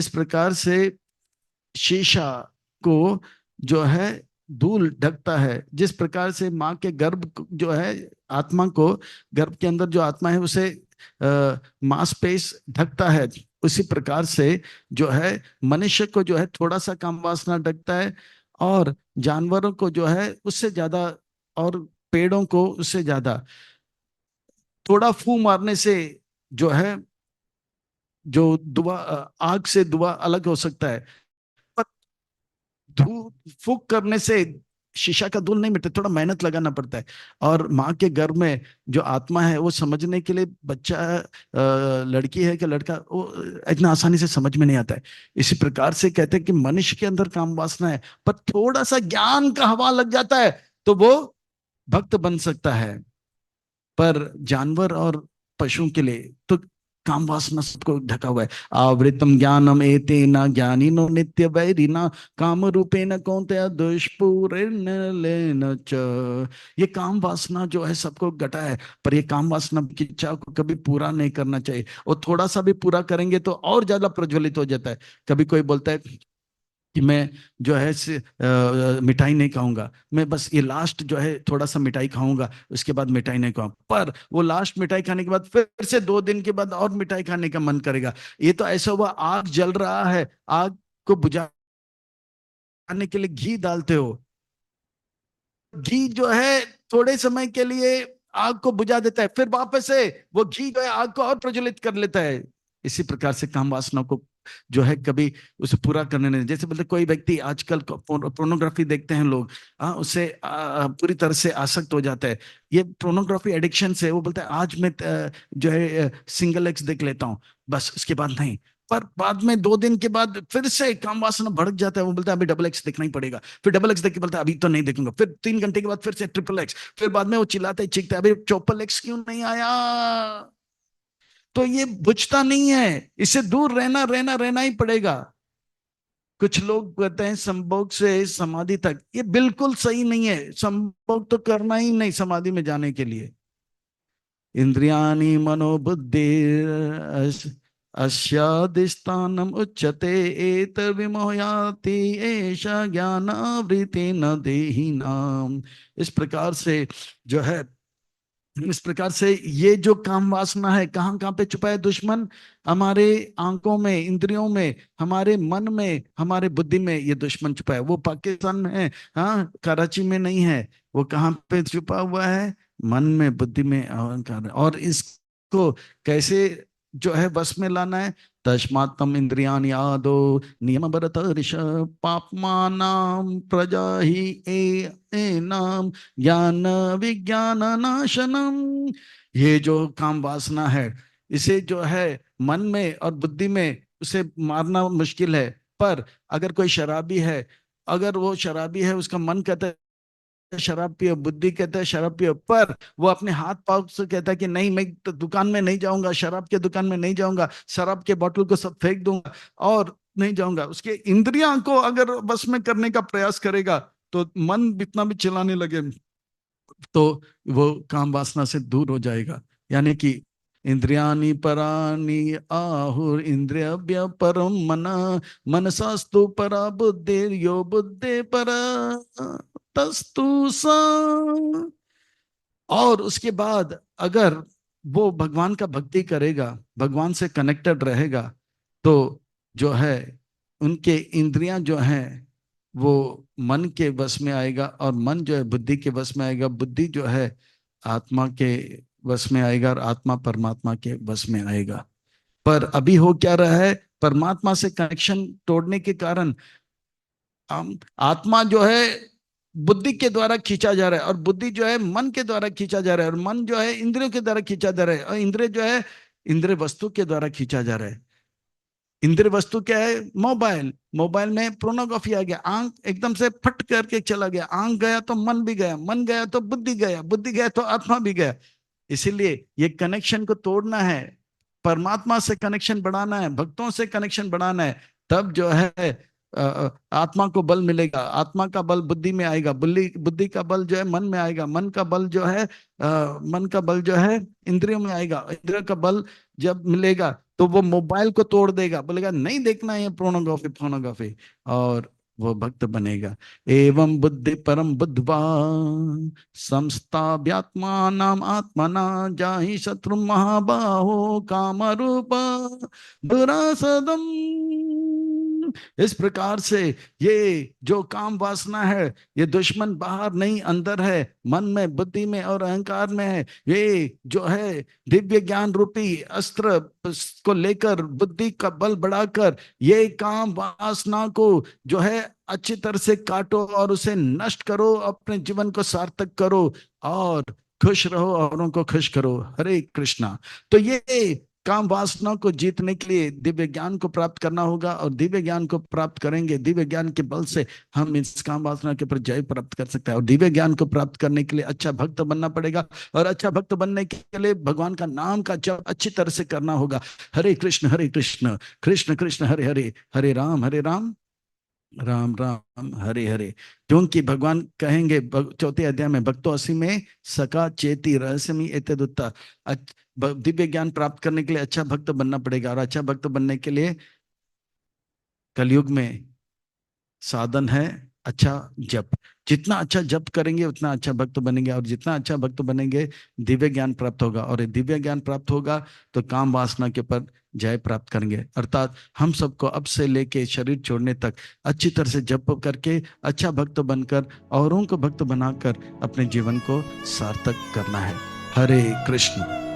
प्रकार से शीशा को जो है धूल ढकता है, जिस प्रकार से माँ के जो है आत्मा को, गर्भ के अंदर जो आत्मा है उसे मांसपेश ढकता है, उसी प्रकार से जो है मनुष्य को जो है थोड़ा सा काम वासना ढकता है, और जानवरों को जो है उससे ज्यादा, और पेड़ों को उससे ज्यादा। थोड़ा फू मारने से जो है जो आग से धुआं अलग हो सकता है, पर धूप फूक करने से शीशा का धूल नहीं मिटता, थोड़ा मेहनत लगाना पड़ता है। और माँ के गर्भ में जो आत्मा है वो समझने के लिए, बच्चा लड़की है कि लड़का, वो इतना आसानी से समझ में नहीं आता है। इसी प्रकार से कहते हैं कि मनुष्य के अंदर काम वासना है, पर थोड़ा सा ज्ञान का हवा लग जाता है तो वो भक्त बन सकता है। पर जानवर और पशुओं के लिए, तो काम वासना सबको ढका हुआ है। आवृतम ज्ञानम एते न ज्ञानी नो नित्य वैरिना काम रूपे न कौनते दुष्पूर्ण लेन च। ये काम वासना जो है सबको घटा है, पर ये काम वासना की इच्छा को कभी पूरा नहीं करना चाहिए। और थोड़ा सा भी पूरा करेंगे तो और ज्यादा प्रज्वलित हो जाता है। कभी कोई बोलता है कि मैं जो है मिठाई नहीं खाऊंगा, मैं बस ये लास्ट जो है थोड़ा सा मिठाई खाऊंगा, उसके बाद मिठाई नहीं खाऊंगा। पर वो लास्ट मिठाई खाने के बाद फिर से 2 दिन के बाद और मिठाई खाने का मन करेगा। ये तो ऐसा हुआ, आग जल रहा है, आग को बुझाने के लिए घी डालते हो, घी जो है थोड़े समय के लिए आग को बुझा देता है, फिर वापस से वो घी जो है आग को और प्रज्वलित कर लेता है। इसी प्रकार से काम वासना को जो है कभी उसे पूरा करने नहीं। जैसे बोलते कोई व्यक्ति आजकल पोर्नोग्राफी देखते हैं लोग, उससे पूरी तरह से आसक्त हो जाता है। ये पोर्नोग्राफी एडिक्शन से वो बोलता है आज मैं जो है सिंगल एक्स देख लेता हूँ, बस उसके बाद नहीं। पर बाद में 2 दिन के बाद फिर से काम वासना भड़क जाता है, वो बोलता है अभी डबल एक्स देखना ही पड़ेगा। फिर डबल एक्स देख के बोलता है अभी तो नहीं देखूंगा। फिर 3 घंटे के बाद फिर से ट्रिपल एक्स। फिर बाद में वो चिल्लाता है चीखता है अभी ट्रिपल एक्स क्यों नहीं आया। तो ये बुझता नहीं है, इससे दूर रहना रहना रहना ही पड़ेगा। कुछ लोग कहते हैं संभोग से समाधि तक, ये बिल्कुल सही नहीं है। संभोग तो करना ही नहीं समाधि में जाने के लिए। इंद्रियाणि मनोबुद्धि अस्यादिष्टानम उच्यते एत विमोहयाति एषा ज्ञानावृत्ति न देहि नाम। इस प्रकार से जो है, इस प्रकार से ये जो काम वासना है कहाँ कहाँ पे छुपा है दुश्मन? हमारे आंखों में, इंद्रियों में, हमारे मन में, हमारे बुद्धि में ये दुश्मन छुपा है। वो पाकिस्तान में है, हाँ, कराची में नहीं है। वो कहाँ पे छुपा हुआ है? मन में, बुद्धि में, अहंकार। और इसको कैसे जो है बस में लाना है? तस्मात्तम इंद्रियाणि आदो नियम भरत ऋष पापमानाम प्रजा ही एनाम ज्ञान विज्ञान नाशनम। ये जो काम वासना है, इसे जो है मन में और बुद्धि में उसे मारना मुश्किल है। पर अगर कोई शराबी है, अगर वो शराबी है, उसका मन कहता है शराब पियो, बुद्धि कहता है शराब पियो, पर वो अपने हाथ पाव से कहता है कि नहीं, मैं तो दुकान में नहीं जाऊंगा, शराब के दुकान में नहीं जाऊंगा, शराब के बोतल को सब फेंक दूंगा और नहीं जाऊंगा। उसके इंद्रियां को अगर बस में करने का प्रयास करेगा तो मन इतना भी चिल्लाने लगे तो वो काम वासना से दूर हो जाएगा। यानी कि इंद्रियाणि पराणि आहुर इंद्रियभ्य परम मना मनसास्तु परा बुद्धिर यो बुद्धि परा तस्तु सा। और उसके बाद अगर वो भगवान का भक्ति करेगा, भगवान से कनेक्टेड रहेगा, तो जो है उनके इंद्रियां जो हैं वो मन के वश में आएगा, और मन जो है बुद्धि के वश में आएगा, बुद्धि जो है आत्मा के वश में आएगा, और आत्मा परमात्मा के वश में आएगा। पर अभी हो क्या रहा है? परमात्मा से कनेक्शन तोड़ने के कारण आत्मा जो है बुद्धि के द्वारा खींचा जा रहा है, और बुद्धि जो है मन के द्वारा खींचा जा रहा है, और मन जो है इंद्रियों के द्वारा खींचा जा रहा है, और इंद्रिय जो है इंद्रिय वस्तु के द्वारा खींचा जा रहा है। इंद्रिय वस्तु क्या है? मोबाइल। मोबाइल में प्रोनोग्राफी आ गया, आंख एकदम से फट करके चला गया, आंख गया तो मन भी गया, मन गया तो बुद्धि गया, बुद्धि गया तो आत्मा भी गया। इसीलिए ये कनेक्शन को तोड़ना है, परमात्मा से कनेक्शन बढ़ाना है, भक्तों से कनेक्शन बढ़ाना है। तब जो है आत्मा को बल मिलेगा, आत्मा का बल बुद्धि में आएगा, बुद्धि बुद्धि का बल जो है मन में आएगा, मन का बल जो है मन का बल जो है इंद्रियों में आएगा, इंद्रियों का बल जब मिलेगा तो वो मोबाइल को तोड़ देगा, बोलेगा नहीं देखना है प्रोनोग्राफी फोनोग्राफी, और वो भक्त बनेगा। एवं बुद्धि परम बुद्धवा संस्थाव्यात्मानाम आत्मना जाहि शत्रु महाबाहो काम रूप दुरासदम। इस प्रकार से ये जो काम वासना है, ये दुश्मन बाहर नहीं अंदर है, मन में, बुद्धि में और अहंकार में है। ये जो है दिव्य ज्ञान रूपी अस्त्र को लेकर बुद्धि का बल बढ़ाकर ये काम वासना को जो है अच्छी तरह से काटो और उसे नष्ट करो, अपने जीवन को सार्थक करो और खुश रहो, औरों को खुश करो। हरे कृष्णा। तो ये काम वासना को जीतने के लिए दिव्य ज्ञान को प्राप्त करना होगा, और दिव्य ज्ञान को प्राप्त करेंगे, दिव्य ज्ञान के बल से हम इस काम वासना के ऊपर जय प्राप्त कर सकते हैं। और दिव्य ज्ञान को प्राप्त करने के लिए अच्छा भक्त बनना पड़ेगा, और अच्छा भक्त बनने के लिए भगवान का नाम का जप अच्छी तरह से करना होगा। हरे कृष्ण कृष्ण कृष्ण हरे हरे, हरे राम राम राम हरे हरे। क्योंकि भगवान कहेंगे चौथे अध्याय में, भक्तो असी में सका चेती रहस्यमि एतदुत्ता। दिव्य ज्ञान प्राप्त करने के लिए अच्छा भक्त बनना पड़ेगा, और अच्छा भक्त बनने के लिए कलयुग में साधन है अच्छा जप। जितना अच्छा जप करेंगे उतना अच्छा भक्त बनेंगे, और जितना अच्छा भक्त बनेंगे दिव्य ज्ञान प्राप्त होगा, और दिव्य ज्ञान प्राप्त होगा तो काम वासना के ऊपर जय प्राप्त करेंगे। अर्थात हम सबको अब से लेके शरीर छोड़ने तक अच्छी तरह से जप करके अच्छा भक्त बनकर औरों को भक्त बनाकर अपने जीवन को सार्थक करना है। हरे कृष्ण।